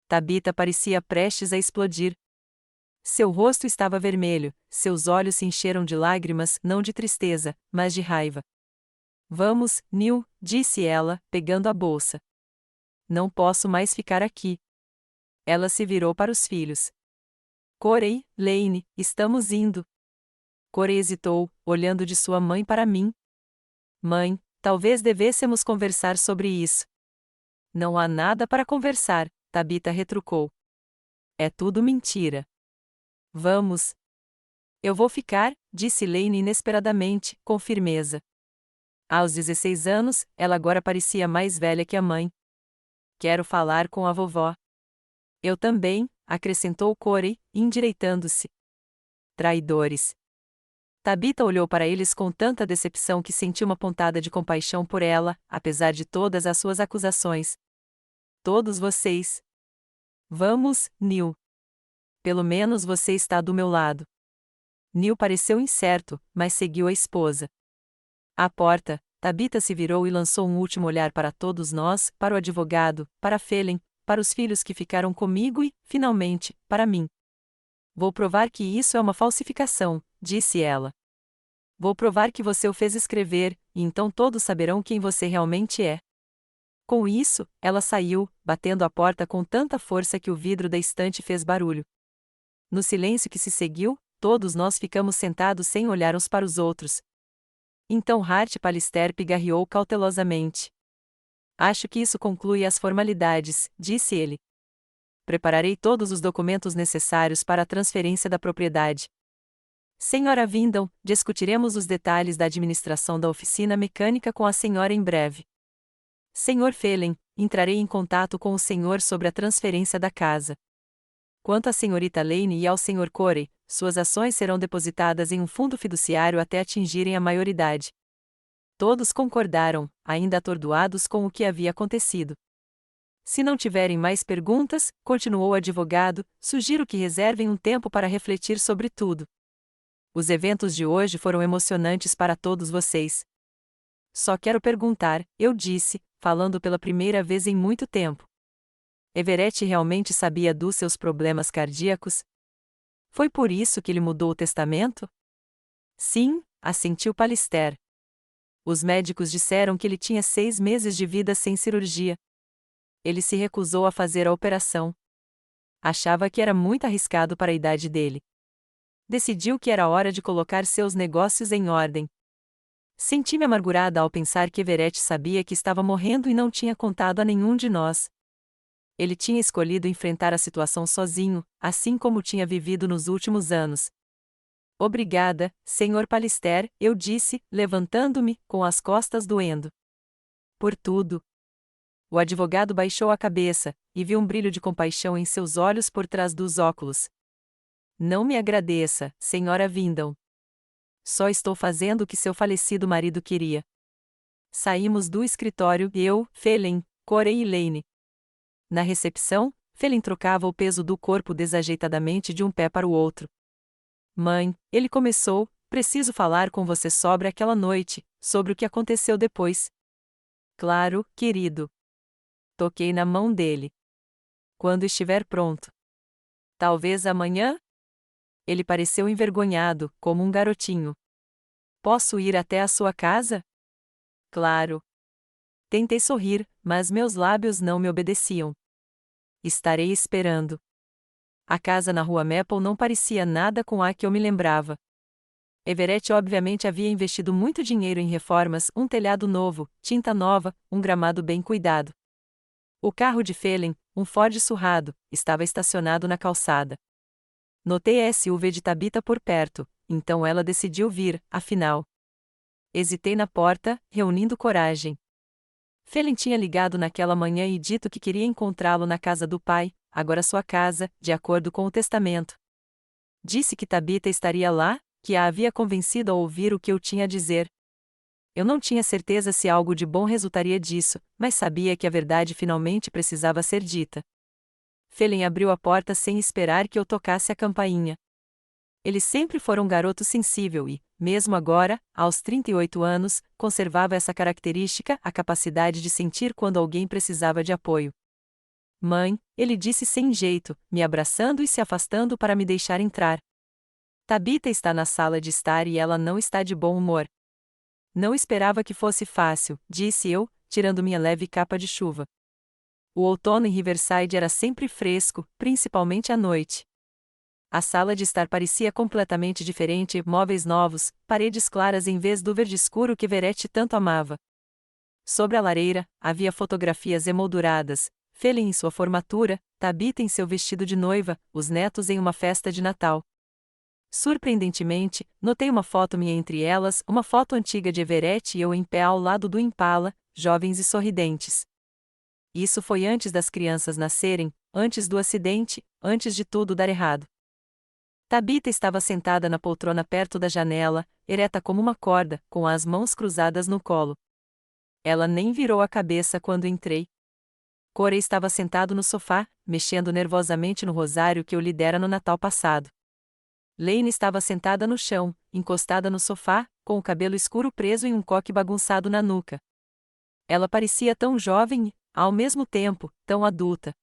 Tabitha parecia prestes a explodir. Seu rosto estava vermelho, seus olhos se encheram de lágrimas, não de tristeza, mas de raiva. Vamos, Neil, disse ela, pegando a bolsa. Não posso mais ficar aqui. Ela se virou para os filhos. Corey, Lane, estamos indo. Corey hesitou, olhando de sua mãe para mim. Mãe, talvez devêssemos conversar sobre isso. Não há nada para conversar, Tabitha retrucou. É tudo mentira. Vamos. Eu vou ficar, disse Lane inesperadamente, com firmeza. Aos 16 anos, ela agora parecia mais velha que a mãe. Quero falar com a vovó. Eu também, acrescentou Corey, endireitando-se. Traidores. Tabitha olhou para eles com tanta decepção que sentiu uma pontada de compaixão por ela, apesar de todas as suas acusações. Todos vocês. Vamos, Neil. Pelo menos você está do meu lado. Neil pareceu incerto, mas seguiu a esposa. À porta, Tabita se virou e lançou um último olhar para todos nós, para o advogado, para Phelan, para os filhos que ficaram comigo e, finalmente, para mim. Vou provar que isso é uma falsificação, disse ela. Vou provar que você o fez escrever, e então todos saberão quem você realmente é. Com isso, ela saiu, batendo a porta com tanta força que o vidro da estante fez barulho. No silêncio que se seguiu, todos nós ficamos sentados sem olhar uns para os outros. Então Hart Pallister pigarreou cautelosamente. Acho que isso conclui as formalidades, disse ele. Prepararei todos os documentos necessários para a transferência da propriedade. Senhora Vindon, discutiremos os detalhes da administração da oficina mecânica com a senhora em breve. Senhor Phelan, entrarei em contato com o senhor sobre a transferência da casa. Quanto à senhorita Lane e ao senhor Corey, suas ações serão depositadas em um fundo fiduciário até atingirem a maioridade. Todos concordaram, ainda atordoados com o que havia acontecido. Se não tiverem mais perguntas, continuou o advogado, sugiro que reservem um tempo para refletir sobre tudo. Os eventos de hoje foram emocionantes para todos vocês. Só quero perguntar, eu disse, falando pela primeira vez em muito tempo. Everett realmente sabia dos seus problemas cardíacos? Foi por isso que ele mudou o testamento? Sim, assentiu Pallister. Os médicos disseram que ele tinha 6 meses de vida sem cirurgia. Ele se recusou a fazer a operação. Achava que era muito arriscado para a idade dele. Decidiu que era hora de colocar seus negócios em ordem. Senti-me amargurada ao pensar que Everett sabia que estava morrendo e não tinha contado a nenhum de nós. Ele tinha escolhido enfrentar a situação sozinho, assim como tinha vivido nos últimos anos. Obrigada, Sr. Pallister, eu disse, levantando-me, com as costas doendo. Por tudo. O advogado baixou a cabeça, e viu um brilho de compaixão em seus olhos por trás dos óculos. Não me agradeça, Sra. Vindon. Só estou fazendo o que seu falecido marido queria. Saímos do escritório, eu, Phelan, Corey e Lane. Na recepção, Phelan trocava o peso do corpo desajeitadamente de um pé para o outro. Mãe, ele começou, preciso falar com você sobre aquela noite, sobre o que aconteceu depois. Claro, querido. Toquei na mão dele. Quando estiver pronto. Talvez amanhã? Ele pareceu envergonhado, como um garotinho. Posso ir até a sua casa? Claro. Tentei sorrir, mas meus lábios não me obedeciam. Estarei esperando. A casa na rua Maple não parecia nada com a que eu me lembrava. Everett obviamente havia investido muito dinheiro em reformas, um telhado novo, tinta nova, um gramado bem cuidado. O carro de Phelan, um Ford surrado, estava estacionado na calçada. Notei a SUV de Tabita por perto, então ela decidiu vir, afinal. Hesitei na porta, reunindo coragem. Phelan tinha ligado naquela manhã e dito que queria encontrá-lo na casa do pai, agora sua casa, de acordo com o testamento. Disse que Tabita estaria lá, que a havia convencido a ouvir o que eu tinha a dizer. Eu não tinha certeza se algo de bom resultaria disso, mas sabia que a verdade finalmente precisava ser dita. Phelan abriu a porta sem esperar que eu tocasse a campainha. Ele sempre foi um garoto sensível e, mesmo agora, aos 38 anos, conservava essa característica, a capacidade de sentir quando alguém precisava de apoio. Mãe, ele disse sem jeito, me abraçando e se afastando para me deixar entrar. Tabita está na sala de estar e ela não está de bom humor. Não esperava que fosse fácil, disse eu, tirando minha leve capa de chuva. O outono em Riverside era sempre fresco, principalmente à noite. A sala de estar parecia completamente diferente, móveis novos, paredes claras em vez do verde escuro que Everett tanto amava. Sobre a lareira, havia fotografias emolduradas, Phelan em sua formatura, Tabita em seu vestido de noiva, os netos em uma festa de Natal. Surpreendentemente, notei uma foto minha entre elas, uma foto antiga de Everett e eu em pé ao lado do Impala, jovens e sorridentes. Isso foi antes das crianças nascerem, antes do acidente, antes de tudo dar errado. Tabita estava sentada na poltrona perto da janela, ereta como uma corda, com as mãos cruzadas no colo. Ela nem virou a cabeça quando entrei. Corey estava sentado no sofá, mexendo nervosamente no rosário que eu lhe dera no Natal passado. Lane estava sentada no chão, encostada no sofá, com o cabelo escuro preso em um coque bagunçado na nuca. Ela parecia tão jovem e, ao mesmo tempo, tão adulta.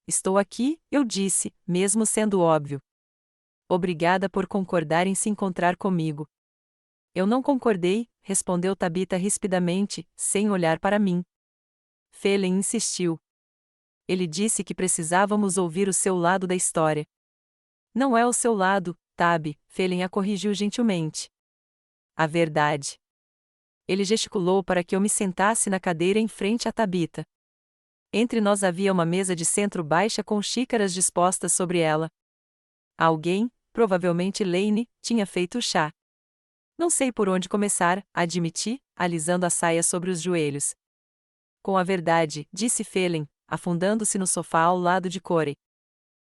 Estou aqui, eu disse, mesmo sendo óbvio. Obrigada por concordar em se encontrar comigo. Eu não concordei, respondeu Tabitha rispidamente, sem olhar para mim. Phelan insistiu. Ele disse que precisávamos ouvir o seu lado da história. Não é o seu lado, Tab, Phelan a corrigiu gentilmente. A verdade. Ele gesticulou para que eu me sentasse na cadeira em frente a Tabitha. Entre nós havia uma mesa de centro baixa com xícaras dispostas sobre ela. Alguém, provavelmente Lane, tinha feito o chá. Não sei por onde começar, admiti, alisando a saia sobre os joelhos. Com a verdade, disse Phelan, afundando-se no sofá ao lado de Corey.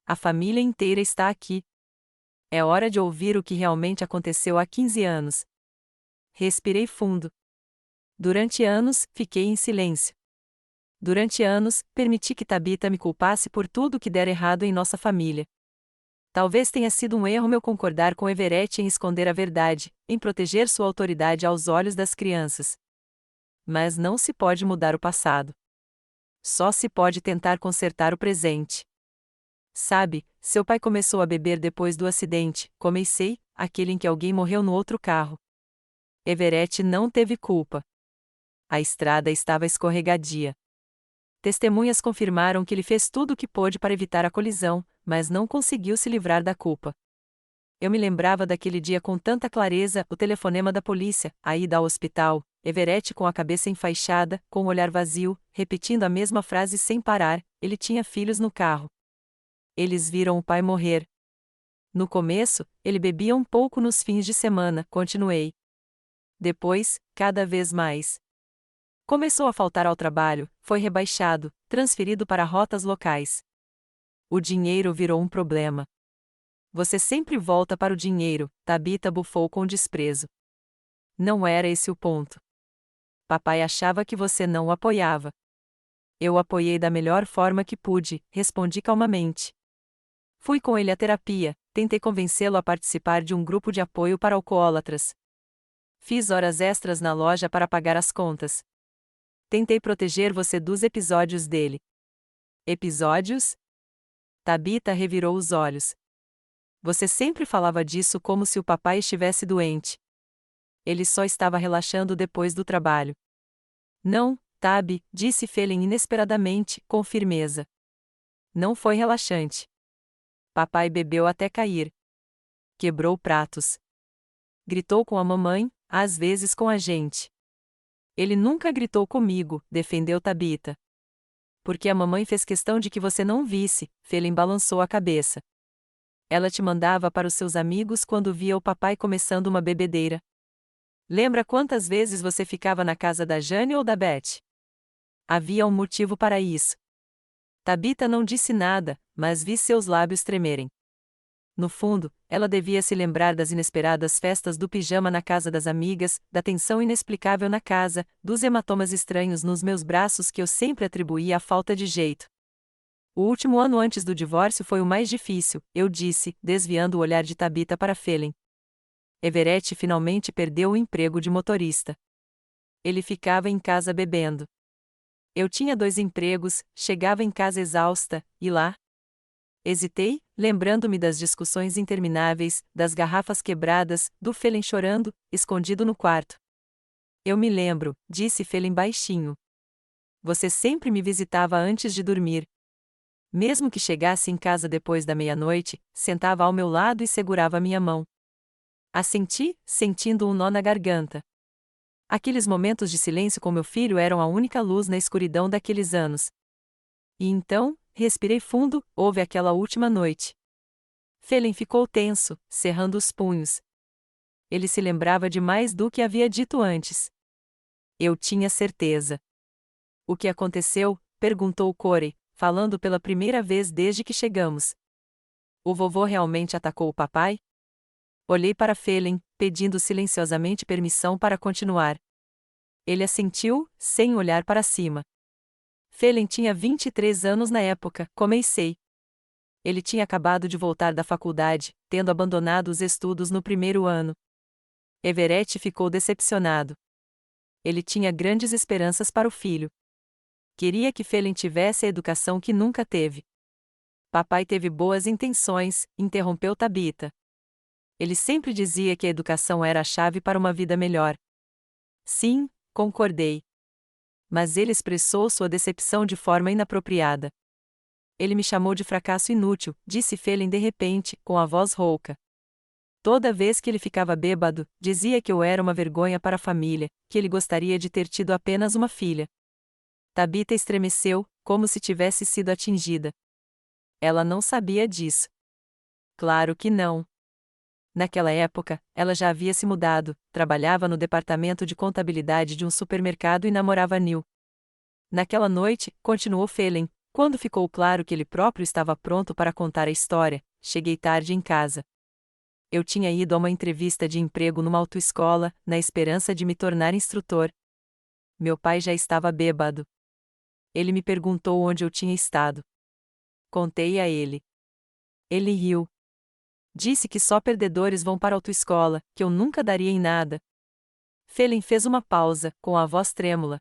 A família inteira está aqui. É hora de ouvir o que realmente aconteceu há 15 anos. Respirei fundo. Durante anos, fiquei em silêncio. Durante anos, permiti que Tabitha me culpasse por tudo que der errado em nossa família. Talvez tenha sido um erro meu concordar com Everett em esconder a verdade, em proteger sua autoridade aos olhos das crianças. Mas não se pode mudar o passado. Só se pode tentar consertar o presente. Sabe, seu pai começou a beber depois do acidente, comecei, aquele em que alguém morreu no outro carro. Everett não teve culpa. A estrada estava escorregadia. Testemunhas confirmaram que ele fez tudo o que pôde para evitar a colisão, mas não conseguiu se livrar da culpa. Eu me lembrava daquele dia com tanta clareza, o telefonema da polícia, a ida ao hospital, Everett com a cabeça enfaixada, com o olhar vazio, repetindo a mesma frase sem parar, ele tinha filhos no carro. Eles viram o pai morrer. No começo, ele bebia um pouco nos fins de semana, continuei. Depois, cada vez mais. Começou a faltar ao trabalho, foi rebaixado, transferido para rotas locais. O dinheiro virou um problema. Você sempre volta para o dinheiro, Tabitha bufou com desprezo. Não era esse o ponto. Papai achava que você não o apoiava. Eu o apoiei da melhor forma que pude, respondi calmamente. Fui com ele à terapia, tentei convencê-lo a participar de um grupo de apoio para alcoólatras. Fiz horas extras na loja para pagar as contas. Tentei proteger você dos episódios dele. Episódios? Tabitha revirou os olhos. Você sempre falava disso como se o papai estivesse doente. Ele só estava relaxando depois do trabalho. Não, Tab, disse Phelan inesperadamente, com firmeza. Não foi relaxante. Papai bebeu até cair. Quebrou pratos. Gritou com a mamãe, às vezes com a gente. Ele nunca gritou comigo, defendeu Tabitha. Porque a mamãe fez questão de que você não visse, Phelan balançou a cabeça. Ela te mandava para os seus amigos quando via o papai começando uma bebedeira. Lembra quantas vezes você ficava na casa da Jane ou da Beth? Havia um motivo para isso. Tabitha não disse nada, mas vi seus lábios tremerem. No fundo, ela devia se lembrar das inesperadas festas do pijama na casa das amigas, da tensão inexplicável na casa, dos hematomas estranhos nos meus braços que eu sempre atribuía à falta de jeito. O último ano antes do divórcio foi o mais difícil, eu disse, desviando o olhar de Tabitha para Phelan. Everett finalmente perdeu o emprego de motorista. Ele ficava em casa bebendo. Eu tinha 2 empregos, chegava em casa exausta, e lá? Hesitei, lembrando-me das discussões intermináveis, das garrafas quebradas, do Phelan chorando, escondido no quarto. Eu me lembro, disse Phelan baixinho. Você sempre me visitava antes de dormir. Mesmo que chegasse em casa depois da meia-noite, sentava ao meu lado e segurava minha mão. Assenti, sentindo um nó na garganta. Aqueles momentos de silêncio com meu filho eram a única luz na escuridão daqueles anos. E então, respirei fundo, houve aquela última noite. Phelan ficou tenso, cerrando os punhos. Ele se lembrava de mais do que havia dito antes. Eu tinha certeza. O que aconteceu? Perguntou Corey, falando pela primeira vez desde que chegamos. O vovô realmente atacou o papai? Olhei para Phelan, pedindo silenciosamente permissão para continuar. Ele assentiu, sem olhar para cima. Phelan tinha 23 anos na época, comecei. Ele tinha acabado de voltar da faculdade, tendo abandonado os estudos no primeiro ano. Everett ficou decepcionado. Ele tinha grandes esperanças para o filho. Queria que Phelan tivesse a educação que nunca teve. Papai teve boas intenções, interrompeu Tabitha. Ele sempre dizia que a educação era a chave para uma vida melhor. Sim, concordei. Mas ele expressou sua decepção de forma inapropriada. Ele me chamou de fracasso inútil, disse Phelan de repente, com a voz rouca. Toda vez que ele ficava bêbado, dizia que eu era uma vergonha para a família, que ele gostaria de ter tido apenas uma filha. Tabitha estremeceu, como se tivesse sido atingida. Ela não sabia disso. Claro que não. Naquela época, ela já havia se mudado, trabalhava no departamento de contabilidade de um supermercado e namorava Neil. Naquela noite, continuou Phelan, quando ficou claro que ele próprio estava pronto para contar a história, cheguei tarde em casa. Eu tinha ido a uma entrevista de emprego numa autoescola, na esperança de me tornar instrutor. Meu pai já estava bêbado. Ele me perguntou onde eu tinha estado. Contei a ele. Ele riu. Disse que só perdedores vão para a autoescola, que eu nunca daria em nada. Phelan fez uma pausa, com a voz trêmula.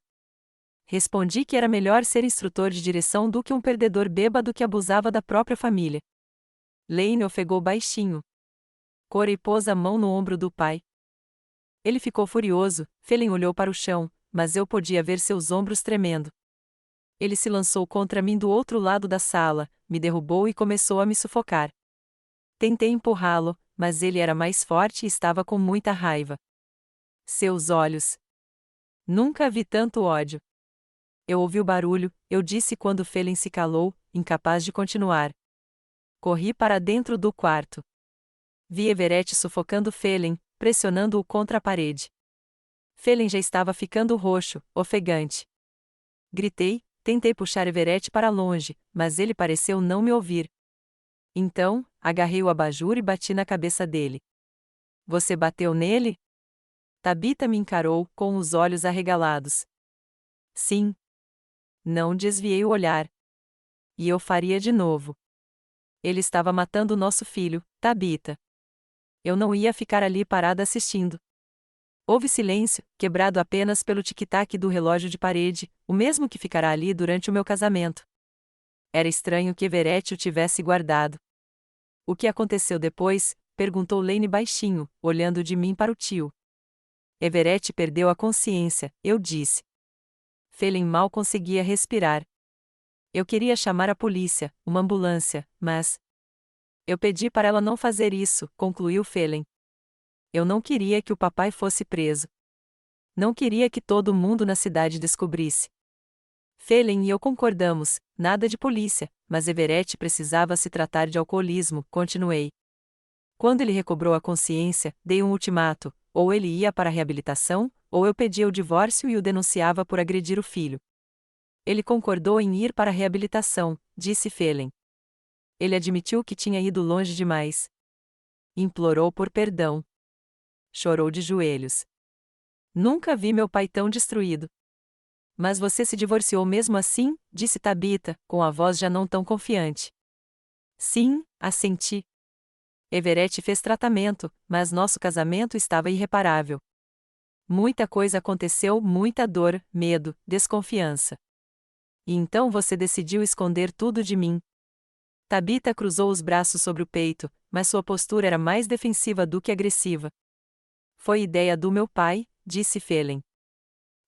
Respondi que era melhor ser instrutor de direção do que um perdedor bêbado que abusava da própria família. Lane ofegou baixinho. Corey pôs a mão no ombro do pai. Ele ficou furioso. Phelan olhou para o chão, mas eu podia ver seus ombros tremendo. Ele se lançou contra mim do outro lado da sala, me derrubou e começou a me sufocar. Tentei empurrá-lo, mas ele era mais forte e estava com muita raiva. Seus olhos. Nunca vi tanto ódio. Eu ouvi o barulho, eu disse quando Phelan se calou, incapaz de continuar. Corri para dentro do quarto. Vi Everett sufocando Phelan, pressionando-o contra a parede. Phelan já estava ficando roxo, ofegante. Gritei, tentei puxar Everett para longe, mas ele pareceu não me ouvir. Então, agarrei o abajur e bati na cabeça dele. Você bateu nele? Tabitha me encarou, com os olhos arregalados. Sim. Não desviei o olhar. E eu faria de novo. Ele estava matando nosso filho, Tabitha. Eu não ia ficar ali parada assistindo. Houve silêncio, quebrado apenas pelo tic-tac do relógio de parede, o mesmo que ficará ali durante o meu casamento. Era estranho que Everett o tivesse guardado. O que aconteceu depois? Perguntou Lane baixinho, olhando de mim para o tio. Everett perdeu a consciência, eu disse. Phelan mal conseguia respirar. Eu queria chamar a polícia, uma ambulância, mas... Eu pedi para ela não fazer isso, concluiu Phelan. Eu não queria que o papai fosse preso. Não queria que todo mundo na cidade descobrisse. Phelan e eu concordamos, nada de polícia, mas Everett precisava se tratar de alcoolismo, continuei. Quando ele recobrou a consciência, dei um ultimato, ou ele ia para a reabilitação, ou eu pedia o divórcio e o denunciava por agredir o filho. Ele concordou em ir para a reabilitação, disse Phelan. Ele admitiu que tinha ido longe demais. Implorou por perdão. Chorou de joelhos. Nunca vi meu pai tão destruído. Mas você se divorciou mesmo assim? Disse Tabitha, com a voz já não tão confiante. Sim, assenti. Everett fez tratamento, mas nosso casamento estava irreparável. Muita coisa aconteceu, muita dor, medo, desconfiança. E então você decidiu esconder tudo de mim. Tabitha cruzou os braços sobre o peito, mas sua postura era mais defensiva do que agressiva. Foi ideia do meu pai, disse Phelan.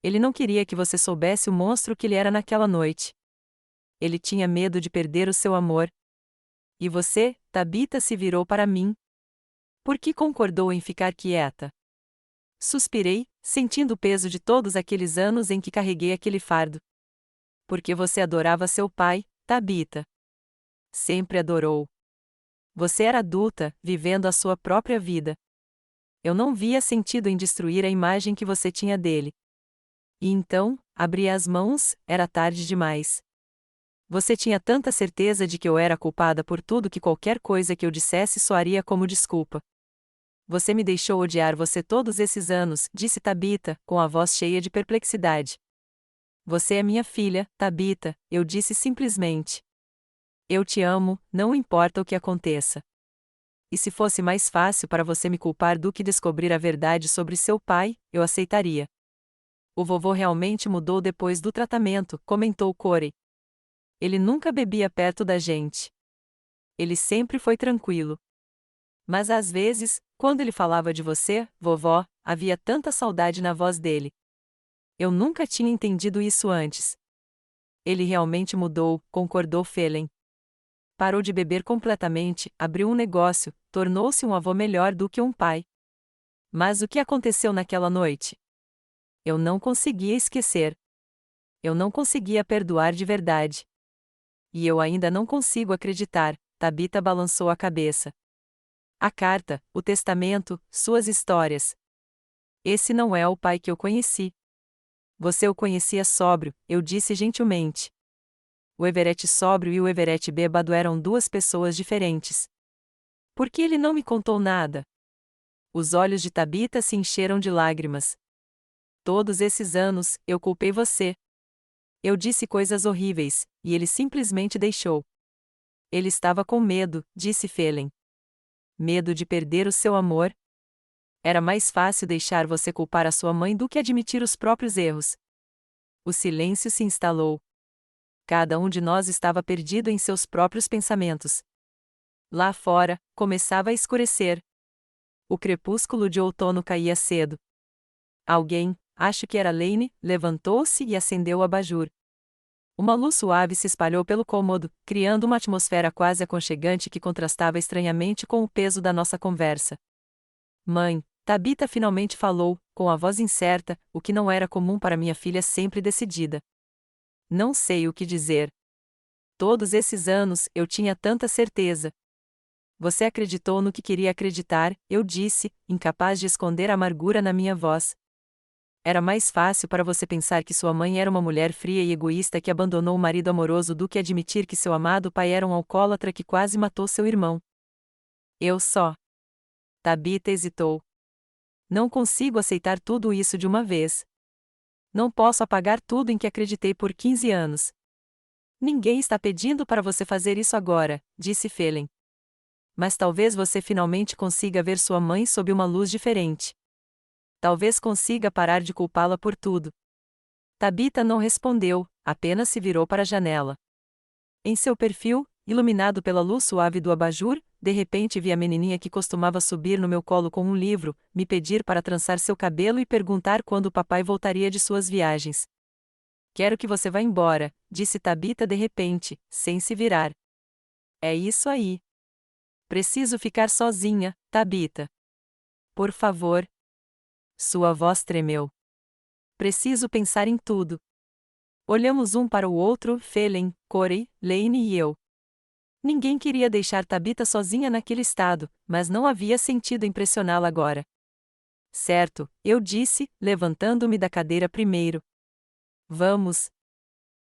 Ele não queria que você soubesse o monstro que ele era naquela noite. Ele tinha medo de perder o seu amor. E você, Tabitha, se virou para mim. Por que concordou em ficar quieta? Suspirei, sentindo o peso de todos aqueles anos em que carreguei aquele fardo. Porque você adorava seu pai, Tabitha. Sempre adorou. Você era adulta, vivendo a sua própria vida. Eu não via sentido em destruir a imagem que você tinha dele. E então, abri as mãos, era tarde demais. Você tinha tanta certeza de que eu era culpada por tudo que qualquer coisa que eu dissesse soaria como desculpa. Você me deixou odiar você todos esses anos, disse Tabitha, com a voz cheia de perplexidade. Você é minha filha, Tabitha, eu disse simplesmente. Eu te amo, não importa o que aconteça. E se fosse mais fácil para você me culpar do que descobrir a verdade sobre seu pai, eu aceitaria. O vovô realmente mudou depois do tratamento, comentou Corey. Ele nunca bebia perto da gente. Ele sempre foi tranquilo. Mas às vezes, quando ele falava de você, vovó, havia tanta saudade na voz dele. Eu nunca tinha entendido isso antes. Ele realmente mudou, concordou Phelan. Parou de beber completamente, abriu um negócio, tornou-se um avô melhor do que um pai. Mas o que aconteceu naquela noite? Eu não conseguia esquecer. Eu não conseguia perdoar de verdade. E eu ainda não consigo acreditar, Tabitha balançou a cabeça. A carta, o testamento, suas histórias. Esse não é o pai que eu conheci. Você o conhecia sóbrio, eu disse gentilmente. O Everett sóbrio e o Everett bêbado eram duas pessoas diferentes. Por que ele não me contou nada? Os olhos de Tabitha se encheram de lágrimas. Todos esses anos, eu culpei você. Eu disse coisas horríveis, e ele simplesmente deixou. Ele estava com medo, disse Phelan. Medo de perder o seu amor? Era mais fácil deixar você culpar a sua mãe do que admitir os próprios erros. O silêncio se instalou. Cada um de nós estava perdido em seus próprios pensamentos. Lá fora, começava a escurecer. O crepúsculo de outono caía cedo. Alguém, acho que era Lane, levantou-se e acendeu o abajur. Uma luz suave se espalhou pelo cômodo, criando uma atmosfera quase aconchegante que contrastava estranhamente com o peso da nossa conversa. Mãe, Tabitha finalmente falou, com a voz incerta, o que não era comum para minha filha sempre decidida. Não sei o que dizer. Todos esses anos, eu tinha tanta certeza. Você acreditou no que queria acreditar, eu disse, incapaz de esconder a amargura na minha voz. Era mais fácil para você pensar que sua mãe era uma mulher fria e egoísta que abandonou o marido amoroso do que admitir que seu amado pai era um alcoólatra que quase matou seu irmão. Eu só. Tabitha hesitou. Não consigo aceitar tudo isso de uma vez. Não posso apagar tudo em que acreditei por 15 anos. Ninguém está pedindo para você fazer isso agora, disse Phelan. Mas talvez você finalmente consiga ver sua mãe sob uma luz diferente. Talvez consiga parar de culpá-la por tudo. Tabitha não respondeu, apenas se virou para a janela. Em seu perfil, iluminado pela luz suave do abajur, de repente vi a menininha que costumava subir no meu colo com um livro, me pedir para trançar seu cabelo e perguntar quando o papai voltaria de suas viagens. Quero que você vá embora, disse Tabitha de repente, sem se virar. É isso aí. Preciso ficar sozinha, Tabitha. Por favor. Sua voz tremeu. Preciso pensar em tudo. Olhamos um para o outro, Phelan, Corey, Lane e eu. Ninguém queria deixar Tabitha sozinha naquele estado, mas não havia sentido impressioná-la agora. Certo, eu disse, levantando-me da cadeira primeiro. Vamos.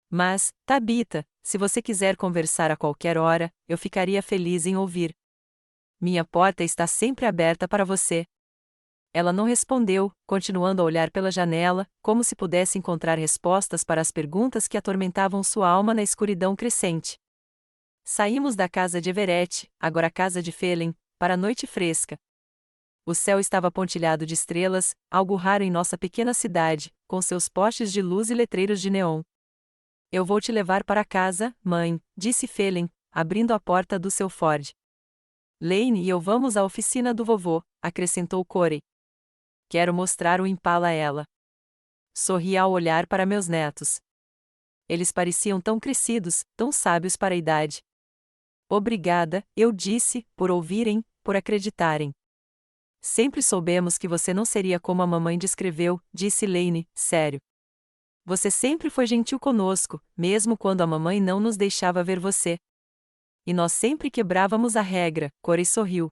Mas, Tabitha, se você quiser conversar a qualquer hora, eu ficaria feliz em ouvir. Minha porta está sempre aberta para você. Ela não respondeu, continuando a olhar pela janela, como se pudesse encontrar respostas para as perguntas que atormentavam sua alma na escuridão crescente. Saímos da casa de Everett, agora a casa de Phelan, para a noite fresca. O céu estava pontilhado de estrelas, algo raro em nossa pequena cidade, com seus postes de luz e letreiros de neon. Eu vou te levar para casa, mãe, disse Phelan, abrindo a porta do seu Ford. Lane e eu vamos à oficina do vovô, acrescentou Corey. Quero mostrar o Impala a ela. Sorri ao olhar para meus netos. Eles pareciam tão crescidos, tão sábios para a idade. Obrigada, eu disse, por ouvirem, por acreditarem. Sempre soubemos que você não seria como a mamãe descreveu, disse Lane, sério. Você sempre foi gentil conosco, mesmo quando a mamãe não nos deixava ver você. E nós sempre quebrávamos a regra, Corey sorriu.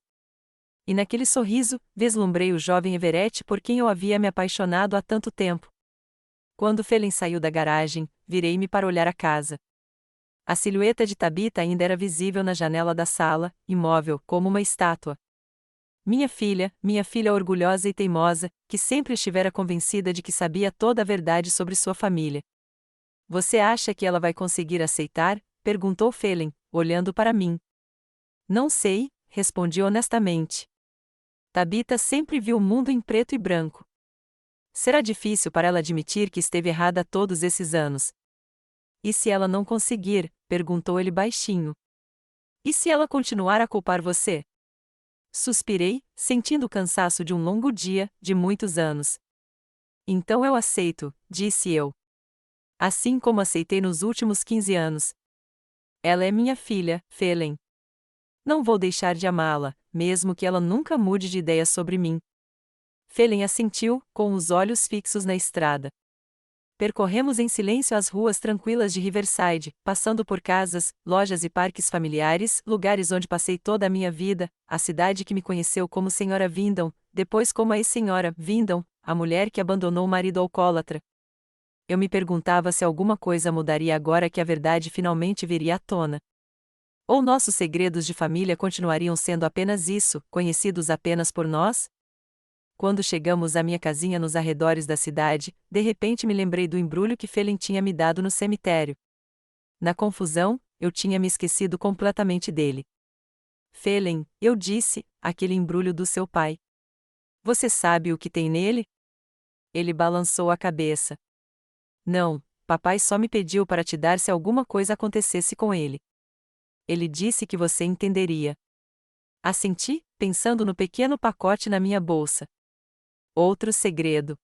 E naquele sorriso, vislumbrei o jovem Everett por quem eu havia me apaixonado há tanto tempo. Quando Phelan saiu da garagem, virei-me para olhar a casa. A silhueta de Tabitha ainda era visível na janela da sala, imóvel, como uma estátua. Minha filha orgulhosa e teimosa, que sempre estivera convencida de que sabia toda a verdade sobre sua família. Você acha que ela vai conseguir aceitar? perguntou Felen, olhando para mim. Não sei, respondi honestamente. Tabitha sempre viu o mundo em preto e branco. Será difícil para ela admitir que esteve errada todos esses anos. E se ela não conseguir? Perguntou ele baixinho. E se ela continuar a culpar você? Suspirei, sentindo o cansaço de um longo dia, de muitos anos. Então eu aceito, disse eu. Assim como aceitei nos últimos 15 anos. Ela é minha filha, Felen. Não vou deixar de amá-la, mesmo que ela nunca mude de ideia sobre mim. Felen assentiu, com os olhos fixos na estrada. Percorremos em silêncio as ruas tranquilas de Riverside, passando por casas, lojas e parques familiares, lugares onde passei toda a minha vida, a cidade que me conheceu como Senhora Wyndham, depois como a ex-Senhora Wyndham, a mulher que abandonou o marido alcoólatra. Eu me perguntava se alguma coisa mudaria agora que a verdade finalmente viria à tona. Ou nossos segredos de família continuariam sendo apenas isso, conhecidos apenas por nós? Quando chegamos à minha casinha nos arredores da cidade, de repente me lembrei do embrulho que Felen tinha me dado no cemitério. Na confusão, eu tinha me esquecido completamente dele. Felen, eu disse, aquele embrulho do seu pai. Você sabe o que tem nele? Ele balançou a cabeça. Não, papai só me pediu para te dar se alguma coisa acontecesse com ele. Ele disse que você entenderia. Assenti, pensando no pequeno pacote na minha bolsa. Outro segredo.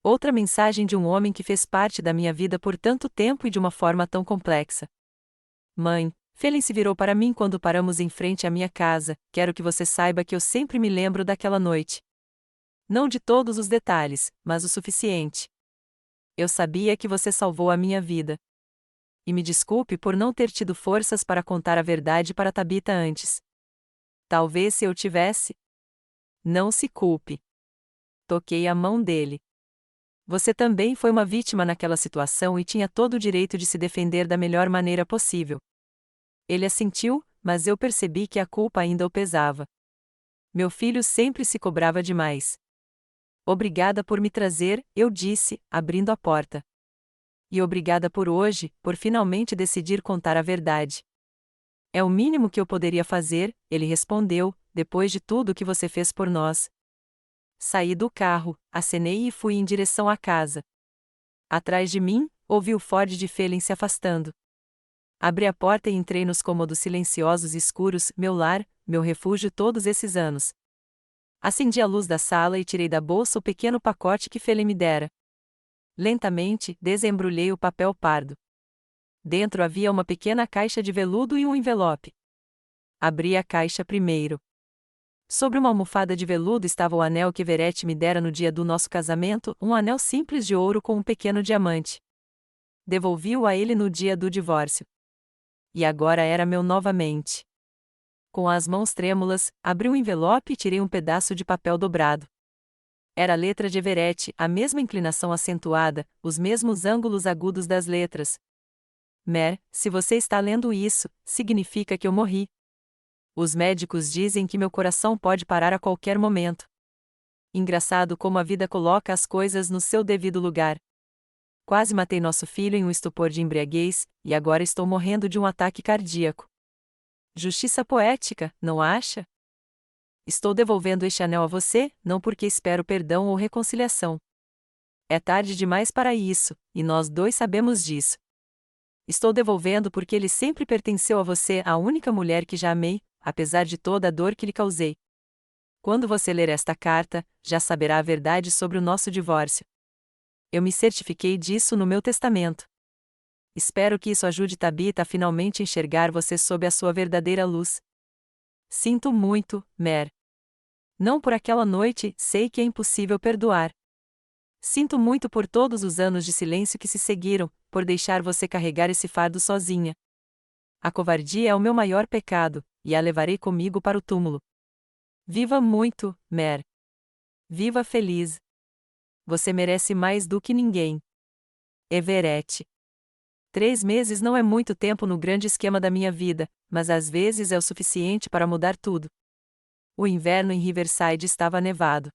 Outra mensagem de um homem que fez parte da minha vida por tanto tempo e de uma forma tão complexa. Mãe, Felen se virou para mim quando paramos em frente à minha casa. Quero que você saiba que eu sempre me lembro daquela noite. Não de todos os detalhes, mas o suficiente. Eu sabia que você salvou a minha vida. E me desculpe por não ter tido forças para contar a verdade para Tabitha antes. Talvez se eu tivesse. Não se culpe. Toquei a mão dele. Você também foi uma vítima naquela situação e tinha todo o direito de se defender da melhor maneira possível. Ele assentiu, mas eu percebi que a culpa ainda o pesava. Meu filho sempre se cobrava demais. Obrigada por me trazer, eu disse, abrindo a porta. E obrigada por hoje, por finalmente decidir contar a verdade. É o mínimo que eu poderia fazer, ele respondeu, depois de tudo que você fez por nós. Saí do carro, acenei e fui em direção à casa. Atrás de mim, ouvi o Ford de Felen se afastando. Abri a porta e entrei nos cômodos silenciosos e escuros, meu lar, meu refúgio todos esses anos. Acendi a luz da sala e tirei da bolsa o pequeno pacote que Felen me dera. Lentamente, desembrulhei o papel pardo. Dentro havia uma pequena caixa de veludo e um envelope. Abri a caixa primeiro. Sobre uma almofada de veludo estava o anel que Everett me dera no dia do nosso casamento, um anel simples de ouro com um pequeno diamante. Devolvi-o a ele no dia do divórcio. E agora era meu novamente. Com as mãos trêmulas, abri o envelope e tirei um pedaço de papel dobrado. Era a letra de Everett, a mesma inclinação acentuada, os mesmos ângulos agudos das letras. Mer, se você está lendo isso, significa que eu morri. Os médicos dizem que meu coração pode parar a qualquer momento. Engraçado como a vida coloca as coisas no seu devido lugar. Quase matei nosso filho em um estupor de embriaguez, e agora estou morrendo de um ataque cardíaco. Justiça poética, não acha? Estou devolvendo este anel a você, não porque espero perdão ou reconciliação. É tarde demais para isso, e nós dois sabemos disso. Estou devolvendo porque ele sempre pertenceu a você, a única mulher que já amei, apesar de toda a dor que lhe causei. Quando você ler esta carta, já saberá a verdade sobre o nosso divórcio. Eu me certifiquei disso no meu testamento. Espero que isso ajude Tabitha a finalmente enxergar você sob a sua verdadeira luz. Sinto muito, Mer. Não por aquela noite, sei que é impossível perdoar. Sinto muito por todos os anos de silêncio que se seguiram, por deixar você carregar esse fardo sozinha. A covardia é o meu maior pecado, e a levarei comigo para o túmulo. Viva muito, Mer. Viva feliz. Você merece mais do que ninguém. Everett. 3 meses não é muito tempo no grande esquema da minha vida, mas às vezes é o suficiente para mudar tudo. O inverno em Riverside estava nevado.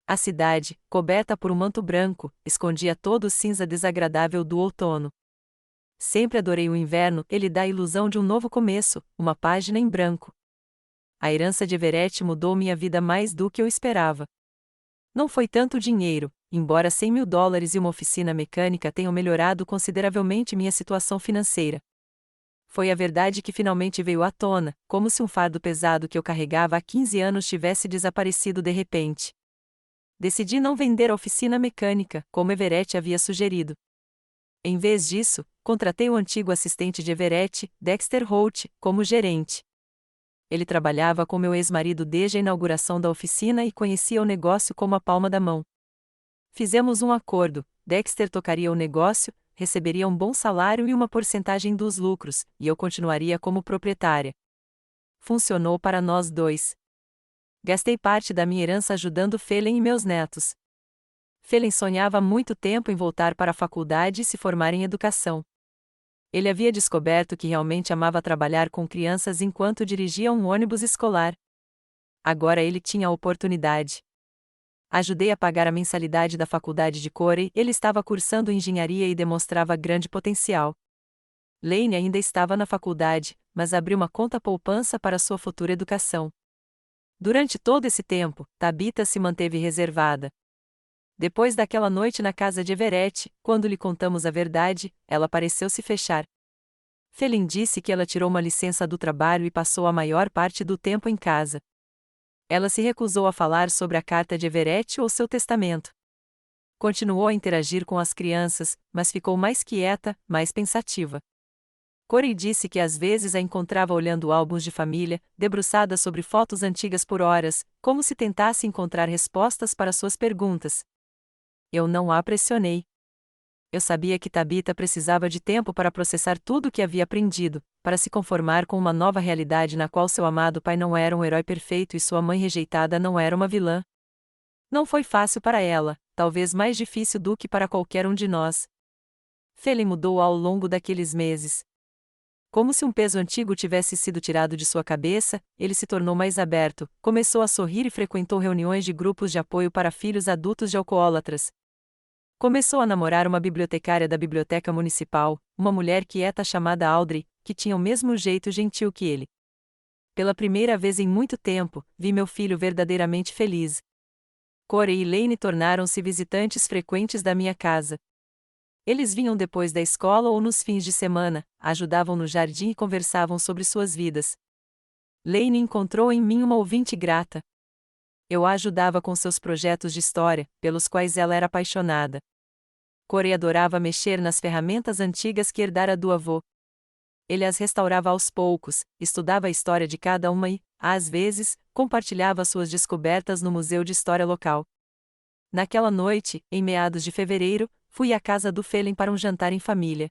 A cidade, coberta por um manto branco, escondia todo o cinza desagradável do outono. Sempre adorei o inverno, ele dá a ilusão de um novo começo, uma página em branco. A herança de Everett mudou minha vida mais do que eu esperava. Não foi tanto dinheiro, embora US$ 100.000 e uma oficina mecânica tenham melhorado consideravelmente minha situação financeira. Foi a verdade que finalmente veio à tona, como se um fardo pesado que eu carregava há 15 anos tivesse desaparecido de repente. Decidi não vender a oficina mecânica, como Everett havia sugerido. Em vez disso, contratei o antigo assistente de Everett, Dexter Holt, como gerente. Ele trabalhava com meu ex-marido desde a inauguração da oficina e conhecia o negócio como a palma da mão. Fizemos um acordo: Dexter tocaria o negócio, receberia um bom salário e uma porcentagem dos lucros, e eu continuaria como proprietária. Funcionou para nós dois. Gastei parte da minha herança ajudando Phelan e meus netos. Phelan sonhava há muito tempo em voltar para a faculdade e se formar em educação. Ele havia descoberto que realmente amava trabalhar com crianças enquanto dirigia um ônibus escolar. Agora ele tinha a oportunidade. Ajudei a pagar a mensalidade da faculdade de Corey, ele estava cursando engenharia e demonstrava grande potencial. Lane ainda estava na faculdade, mas abriu uma conta poupança para sua futura educação. Durante todo esse tempo, Tabitha se manteve reservada. Depois daquela noite na casa de Everett, quando lhe contamos a verdade, ela pareceu se fechar. Phelan disse que ela tirou uma licença do trabalho e passou a maior parte do tempo em casa. Ela se recusou a falar sobre a carta de Everett ou seu testamento. Continuou a interagir com as crianças, mas ficou mais quieta, mais pensativa. Corey disse que às vezes a encontrava olhando álbuns de família, debruçada sobre fotos antigas por horas, como se tentasse encontrar respostas para suas perguntas. Eu não a pressionei. Eu sabia que Tabitha precisava de tempo para processar tudo o que havia aprendido, para se conformar com uma nova realidade na qual seu amado pai não era um herói perfeito e sua mãe rejeitada não era uma vilã. Não foi fácil para ela, talvez mais difícil do que para qualquer um de nós. Phelan mudou ao longo daqueles meses. Como se um peso antigo tivesse sido tirado de sua cabeça, ele se tornou mais aberto, começou a sorrir e frequentou reuniões de grupos de apoio para filhos adultos de alcoólatras. Começou a namorar uma bibliotecária da biblioteca municipal, uma mulher quieta chamada Audrey, que tinha o mesmo jeito gentil que ele. Pela primeira vez em muito tempo, vi meu filho verdadeiramente feliz. Corey e Lane tornaram-se visitantes frequentes da minha casa. Eles vinham depois da escola ou nos fins de semana, ajudavam no jardim e conversavam sobre suas vidas. Lane encontrou em mim uma ouvinte grata. Eu a ajudava com seus projetos de história, pelos quais ela era apaixonada. Corey adorava mexer nas ferramentas antigas que herdara do avô. Ele as restaurava aos poucos, estudava a história de cada uma e, às vezes, compartilhava suas descobertas no Museu de História local. Naquela noite, em meados de fevereiro, fui à casa do Phelan para um jantar em família.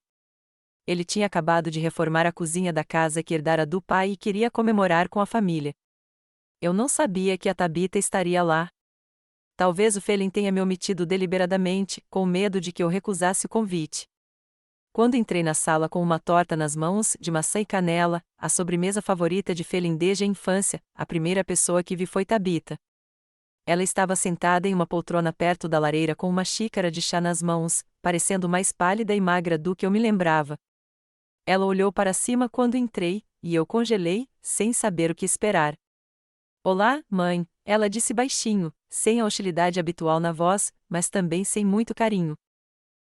Ele tinha acabado de reformar a cozinha da casa que herdara do pai e queria comemorar com a família. Eu não sabia que a Tabitha estaria lá. Talvez o Phelan tenha me omitido deliberadamente, com medo de que eu recusasse o convite. Quando entrei na sala com uma torta nas mãos, de maçã e canela, a sobremesa favorita de Phelan desde a infância, a primeira pessoa que vi foi Tabitha. Ela estava sentada em uma poltrona perto da lareira com uma xícara de chá nas mãos, parecendo mais pálida e magra do que eu me lembrava. Ela olhou para cima quando entrei, e eu congelei, sem saber o que esperar. Olá, mãe, ela disse baixinho, sem a hostilidade habitual na voz, mas também sem muito carinho.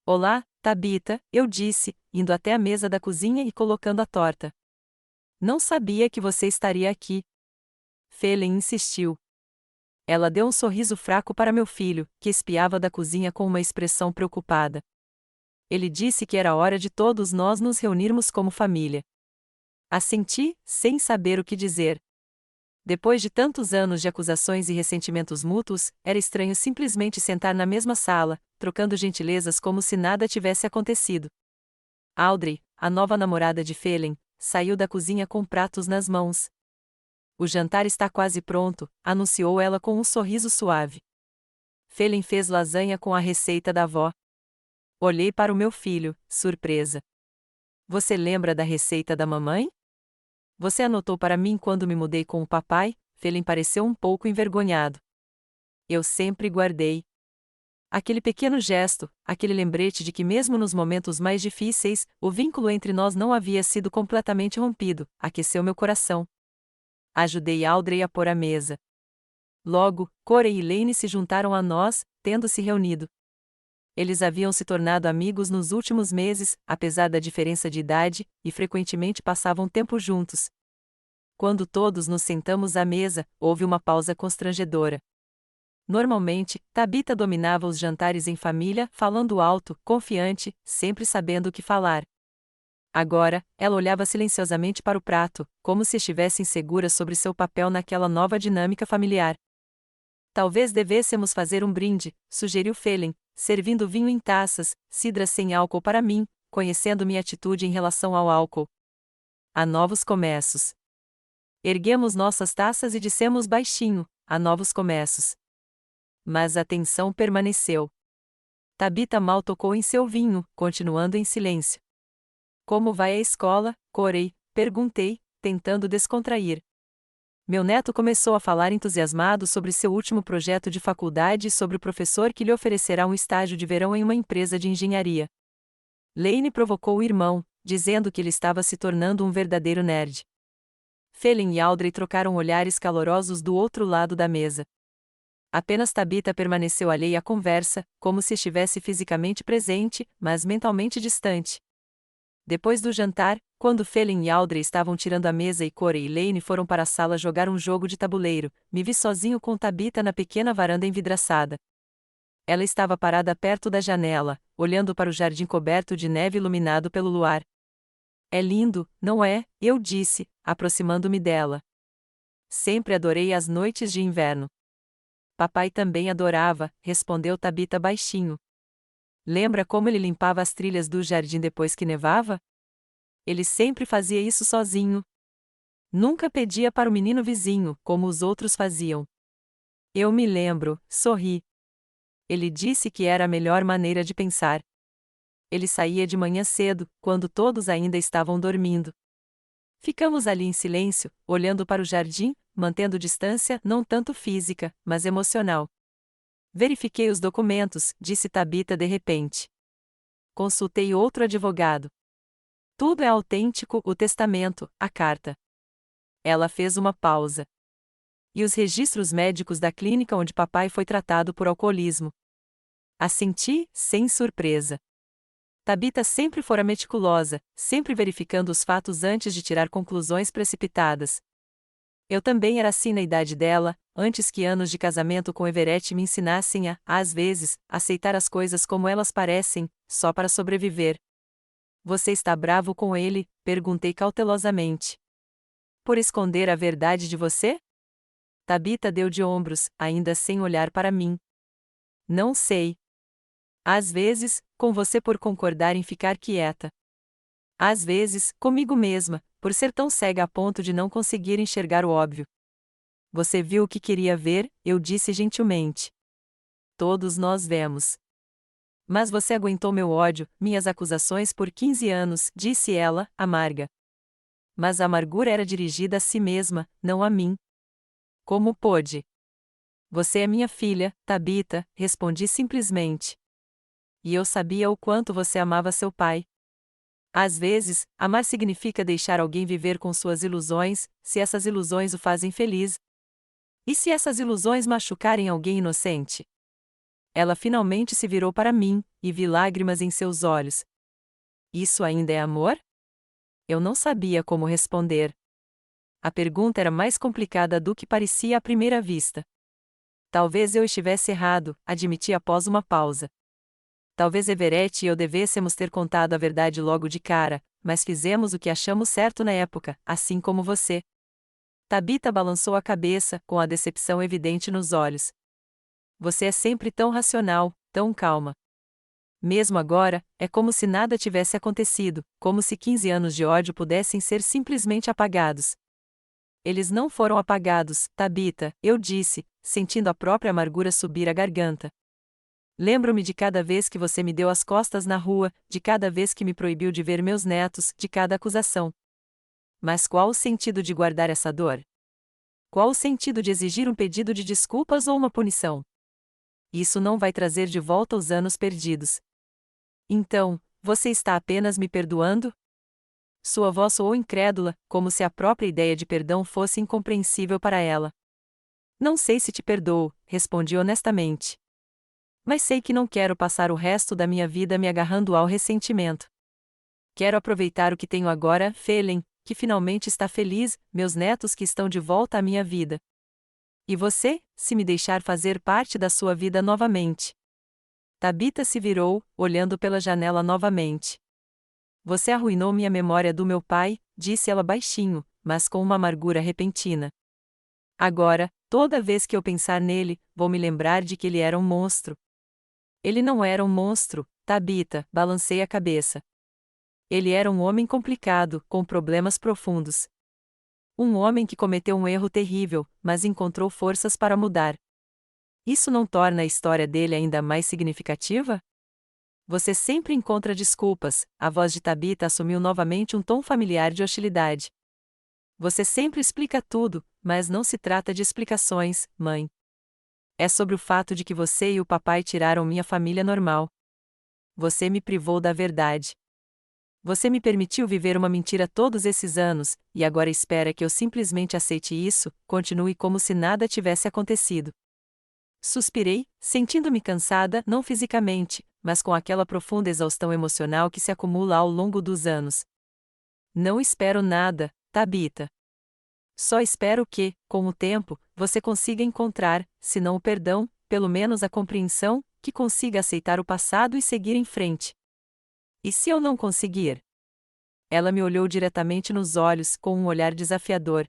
Olá, Tabitha, eu disse, indo até a mesa da cozinha e colocando a torta. Não sabia que você estaria aqui. Phelan insistiu. Ela deu um sorriso fraco para meu filho, que espiava da cozinha com uma expressão preocupada. Ele disse que era hora de todos nós nos reunirmos como família. Assenti, sem saber o que dizer. Depois de tantos anos de acusações e ressentimentos mútuos, era estranho simplesmente sentar na mesma sala, trocando gentilezas como se nada tivesse acontecido. Audrey, a nova namorada de Phelan, saiu da cozinha com pratos nas mãos. O jantar está quase pronto, anunciou ela com um sorriso suave. Phelan fez lasanha com a receita da avó. Olhei para o meu filho, surpresa. Você lembra da receita da mamãe? Você anotou para mim quando me mudei com o papai? Phelan pareceu um pouco envergonhado. Eu sempre guardei. Aquele pequeno gesto, aquele lembrete de que mesmo nos momentos mais difíceis, o vínculo entre nós não havia sido completamente rompido, aqueceu meu coração. Ajudei Audrey a pôr a mesa. Logo, Corey e Lane se juntaram a nós, tendo se reunido. Eles haviam se tornado amigos nos últimos meses, apesar da diferença de idade, e frequentemente passavam tempo juntos. Quando todos nos sentamos à mesa, houve uma pausa constrangedora. Normalmente, Tabitha dominava os jantares em família, falando alto, confiante, sempre sabendo o que falar. Agora, ela olhava silenciosamente para o prato, como se estivesse insegura sobre seu papel naquela nova dinâmica familiar. Talvez devêssemos fazer um brinde, sugeriu Phelan, servindo vinho em taças, cidra sem álcool para mim, conhecendo minha atitude em relação ao álcool. Há novos começos. Erguemos nossas taças e dissemos baixinho, há novos começos. Mas a tensão permaneceu. Tabitha mal tocou em seu vinho, continuando em silêncio. Como vai a escola, Corey? Perguntei, tentando descontrair. Meu neto começou a falar entusiasmado sobre seu último projeto de faculdade e sobre o professor que lhe oferecerá um estágio de verão em uma empresa de engenharia. Lane provocou o irmão, dizendo que ele estava se tornando um verdadeiro nerd. Phelan e Audrey trocaram olhares calorosos do outro lado da mesa. Apenas Tabitha permaneceu alheia à conversa, como se estivesse fisicamente presente, mas mentalmente distante. Depois do jantar, quando Phelan e Audrey estavam tirando a mesa e Corey e Lane foram para a sala jogar um jogo de tabuleiro, me vi sozinho com Tabitha na pequena varanda envidraçada. Ela estava parada perto da janela, olhando para o jardim coberto de neve iluminado pelo luar. É lindo, não é? Eu disse, aproximando-me dela. Sempre adorei as noites de inverno. Papai também adorava, respondeu Tabitha baixinho. Lembra como ele limpava as trilhas do jardim depois que nevava? Ele sempre fazia isso sozinho. Nunca pedia para o menino vizinho, como os outros faziam. Eu me lembro, sorri. Ele disse que era a melhor maneira de pensar. Ele saía de manhã cedo, quando todos ainda estavam dormindo. Ficamos ali em silêncio, olhando para o jardim, mantendo distância não tanto física, mas emocional. Verifiquei os documentos, disse Tabitha de repente. Consultei outro advogado. Tudo é autêntico, o testamento, a carta. Ela fez uma pausa. E os registros médicos da clínica onde papai foi tratado por alcoolismo. Assenti, sem surpresa. Tabitha sempre fora meticulosa, sempre verificando os fatos antes de tirar conclusões precipitadas. Eu também era assim na idade dela, antes que anos de casamento com Everett me ensinassem a, às vezes, aceitar as coisas como elas parecem, só para sobreviver. Você está bravo com ele? Perguntei cautelosamente. Por esconder a verdade de você? Tabitha deu de ombros, ainda sem olhar para mim. Não sei. Às vezes, com você por concordar em ficar quieta. Às vezes, comigo mesma, por ser tão cega a ponto de não conseguir enxergar o óbvio. Você viu o que queria ver, eu disse gentilmente. Todos nós vemos. Mas você aguentou meu ódio, minhas acusações por 15 anos, disse ela, amarga. Mas a amargura era dirigida a si mesma, não a mim. Como pôde? Você é minha filha, Tabitha, respondi simplesmente. E eu sabia o quanto você amava seu pai. Às vezes, amar significa deixar alguém viver com suas ilusões, se essas ilusões o fazem feliz. E se essas ilusões machucarem alguém inocente? Ela finalmente se virou para mim, e vi lágrimas em seus olhos. Isso ainda é amor? Eu não sabia como responder. A pergunta era mais complicada do que parecia à primeira vista. Talvez eu estivesse errado, admiti após uma pausa. Talvez Everett e eu devêssemos ter contado a verdade logo de cara, mas fizemos o que achamos certo na época, assim como você. Tabitha balançou a cabeça, com a decepção evidente nos olhos. Você é sempre tão racional, tão calma. Mesmo agora, é como se nada tivesse acontecido, como se 15 anos de ódio pudessem ser simplesmente apagados. Eles não foram apagados, Tabitha, eu disse, sentindo a própria amargura subir a garganta. Lembro-me de cada vez que você me deu as costas na rua, de cada vez que me proibiu de ver meus netos, de cada acusação. Mas qual o sentido de guardar essa dor? Qual o sentido de exigir um pedido de desculpas ou uma punição? Isso não vai trazer de volta os anos perdidos. Então, você está apenas me perdoando? Sua voz soou incrédula, como se a própria ideia de perdão fosse incompreensível para ela. Não sei se te perdoo, respondi honestamente. Mas sei que não quero passar o resto da minha vida me agarrando ao ressentimento. Quero aproveitar o que tenho agora, Felen, que finalmente está feliz, meus netos que estão de volta à minha vida. E você, se me deixar fazer parte da sua vida novamente. Tabita se virou, olhando pela janela novamente. Você arruinou minha memória do meu pai, disse ela baixinho, mas com uma amargura repentina. Agora, toda vez que eu pensar nele, vou me lembrar de que ele era um monstro. Ele não era um monstro, Tabita, balancei a cabeça. Ele era um homem complicado, com problemas profundos. Um homem que cometeu um erro terrível, mas encontrou forças para mudar. Isso não torna a história dele ainda mais significativa? Você sempre encontra desculpas, a voz de Tabita assumiu novamente um tom familiar de hostilidade. Você sempre explica tudo, mas não se trata de explicações, mãe. É sobre o fato de que você e o papai tiraram minha família normal. Você me privou da verdade. Você me permitiu viver uma mentira todos esses anos, e agora espera que eu simplesmente aceite isso, continue como se nada tivesse acontecido. Suspirei, sentindo-me cansada, não fisicamente, mas com aquela profunda exaustão emocional que se acumula ao longo dos anos. Não espero nada, Tabita. Só espero que, com o tempo, você consiga encontrar, se não o perdão, pelo menos a compreensão, que consiga aceitar o passado e seguir em frente. E se eu não conseguir? Ela me olhou diretamente nos olhos, com um olhar desafiador.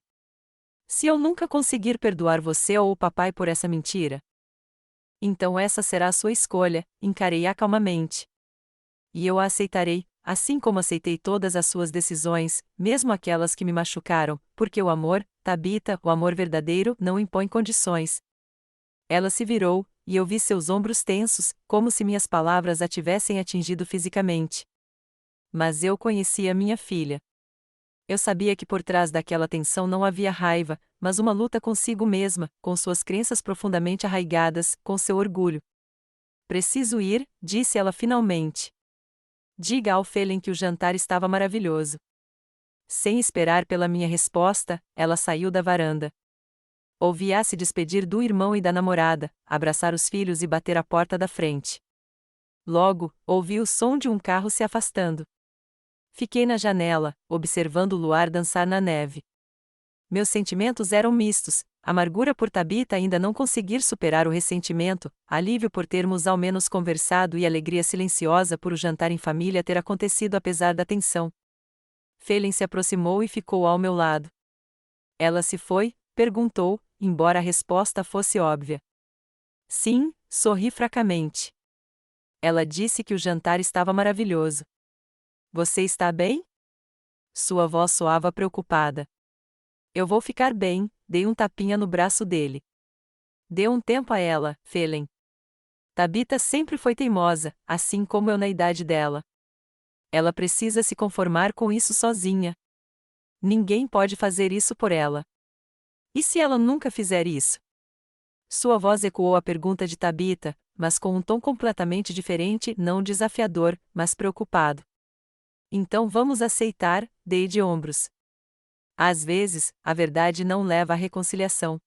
Se eu nunca conseguir perdoar você ou o papai por essa mentira? Então essa será a sua escolha, encarei-a calmamente. E eu a aceitarei, assim como aceitei todas as suas decisões, mesmo aquelas que me machucaram, porque o amor, Tabita, o amor verdadeiro, não impõe condições. Ela se virou, e eu vi seus ombros tensos, como se minhas palavras a tivessem atingido fisicamente. Mas eu conhecia minha filha. Eu sabia que por trás daquela tensão não havia raiva, mas uma luta consigo mesma, com suas crenças profundamente arraigadas, com seu orgulho. Preciso ir, disse ela finalmente. Diga ao Felen que o jantar estava maravilhoso. Sem esperar pela minha resposta, ela saiu da varanda. Ouvi-a se despedir do irmão e da namorada, abraçar os filhos e bater a porta da frente. Logo, ouvi o som de um carro se afastando. Fiquei na janela, observando o luar dançar na neve. Meus sentimentos eram mistos, amargura por Tabita ainda não conseguir superar o ressentimento, alívio por termos ao menos conversado e alegria silenciosa por o jantar em família ter acontecido apesar da tensão. Felen se aproximou e ficou ao meu lado. Ela se foi? Perguntou, embora a resposta fosse óbvia. Sim, sorri fracamente. Ela disse que o jantar estava maravilhoso. Você está bem? Sua voz soava preocupada. Eu vou ficar bem, dei um tapinha no braço dele. Dê um tempo a ela, Felen. Tabita sempre foi teimosa, assim como eu na idade dela. Ela precisa se conformar com isso sozinha. Ninguém pode fazer isso por ela. E se ela nunca fizer isso? Sua voz ecoou a pergunta de Tabita, mas com um tom completamente diferente, não desafiador, mas preocupado. Então vamos aceitar, dei de ombros. Às vezes, a verdade não leva à reconciliação.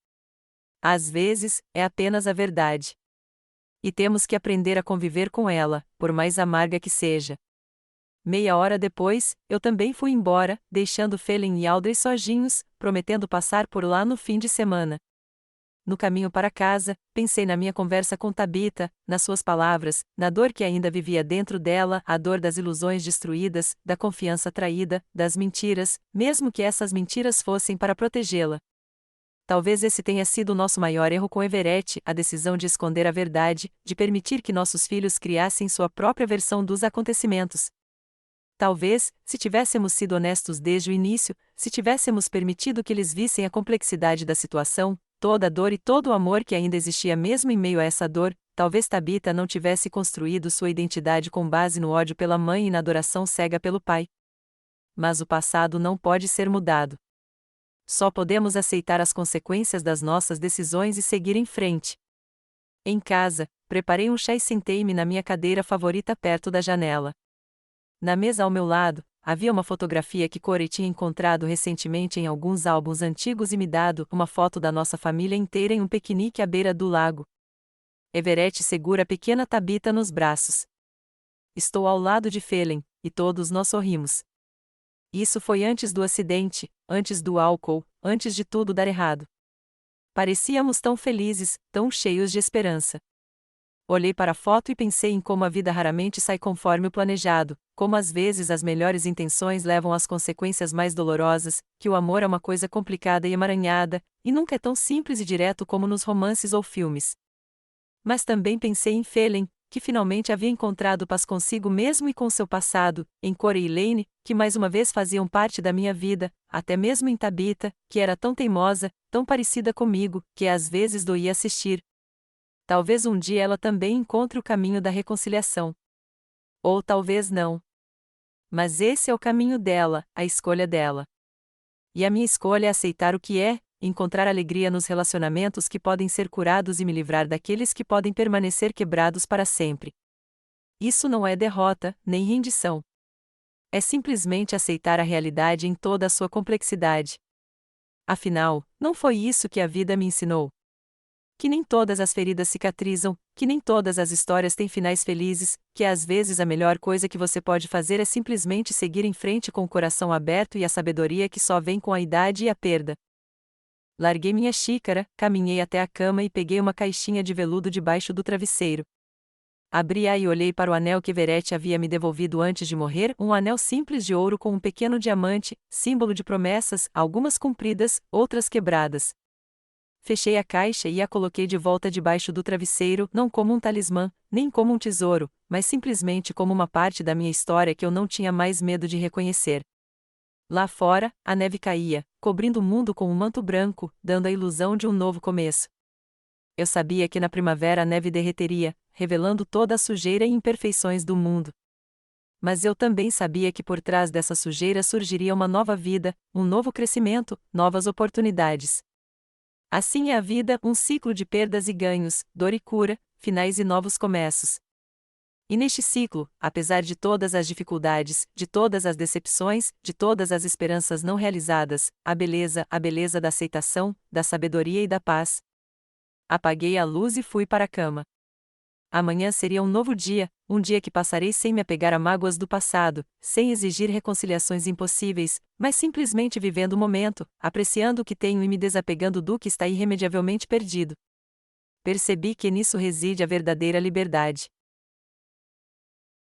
Às vezes, é apenas a verdade. E temos que aprender a conviver com ela, por mais amarga que seja. Meia hora depois, eu também fui embora, deixando Felen e Audrey sozinhos, prometendo passar por lá no fim de semana. No caminho para casa, pensei na minha conversa com Tabita, nas suas palavras, na dor que ainda vivia dentro dela, a dor das ilusões destruídas, da confiança traída, das mentiras, mesmo que essas mentiras fossem para protegê-la. Talvez esse tenha sido o nosso maior erro com Everett, a decisão de esconder a verdade, de permitir que nossos filhos criassem sua própria versão dos acontecimentos. Talvez, se tivéssemos sido honestos desde o início, se tivéssemos permitido que eles vissem a complexidade da situação, toda a dor e todo o amor que ainda existia mesmo em meio a essa dor, talvez Tabita não tivesse construído sua identidade com base no ódio pela mãe e na adoração cega pelo pai. Mas o passado não pode ser mudado. Só podemos aceitar as consequências das nossas decisões e seguir em frente. Em casa, preparei um chá e sentei-me na minha cadeira favorita perto da janela. Na mesa ao meu lado, havia uma fotografia que Corey tinha encontrado recentemente em alguns álbuns antigos e me dado uma foto da nossa família inteira em um piquenique à beira do lago. Everett segura a pequena Tabitha nos braços. Estou ao lado de Phelan, e todos nós sorrimos. Isso foi antes do acidente, antes do álcool, antes de tudo dar errado. Parecíamos tão felizes, tão cheios de esperança. Olhei para a foto e pensei em como a vida raramente sai conforme o planejado, como às vezes as melhores intenções levam às consequências mais dolorosas, que o amor é uma coisa complicada e emaranhada, e nunca é tão simples e direto como nos romances ou filmes. Mas também pensei em Phelan, que finalmente havia encontrado paz consigo mesmo e com seu passado, em Corey e Lane, que mais uma vez faziam parte da minha vida, até mesmo em Tabitha, que era tão teimosa, tão parecida comigo, que às vezes doía assistir. Talvez um dia ela também encontre o caminho da reconciliação. Ou talvez não. Mas esse é o caminho dela, a escolha dela. E a minha escolha é aceitar o que é, encontrar alegria nos relacionamentos que podem ser curados e me livrar daqueles que podem permanecer quebrados para sempre. Isso não é derrota, nem rendição. É simplesmente aceitar a realidade em toda a sua complexidade. Afinal, não foi isso que a vida me ensinou. Que nem todas as feridas cicatrizam, que nem todas as histórias têm finais felizes, que às vezes a melhor coisa que você pode fazer é simplesmente seguir em frente com o coração aberto e a sabedoria que só vem com a idade e a perda. Larguei minha xícara, caminhei até a cama e peguei uma caixinha de veludo debaixo do travesseiro. Abri-a e olhei para o anel que Everett havia me devolvido antes de morrer, um anel simples de ouro com um pequeno diamante, símbolo de promessas, algumas cumpridas, outras quebradas. Fechei a caixa e a coloquei de volta debaixo do travesseiro, não como um talismã, nem como um tesouro, mas simplesmente como uma parte da minha história que eu não tinha mais medo de reconhecer. Lá fora, a neve caía, cobrindo o mundo com um manto branco, dando a ilusão de um novo começo. Eu sabia que na primavera a neve derreteria, revelando toda a sujeira e imperfeições do mundo. Mas eu também sabia que por trás dessa sujeira surgiria uma nova vida, um novo crescimento, novas oportunidades. Assim é a vida, um ciclo de perdas e ganhos, dor e cura, finais e novos começos. E neste ciclo, apesar de todas as dificuldades, de todas as decepções, de todas as esperanças não realizadas, a beleza da aceitação, da sabedoria e da paz. Apaguei a luz e fui para a cama. Amanhã seria um novo dia, um dia que passarei sem me apegar a mágoas do passado, sem exigir reconciliações impossíveis, mas simplesmente vivendo o momento, apreciando o que tenho e me desapegando do que está irremediavelmente perdido. Percebi que nisso reside a verdadeira liberdade.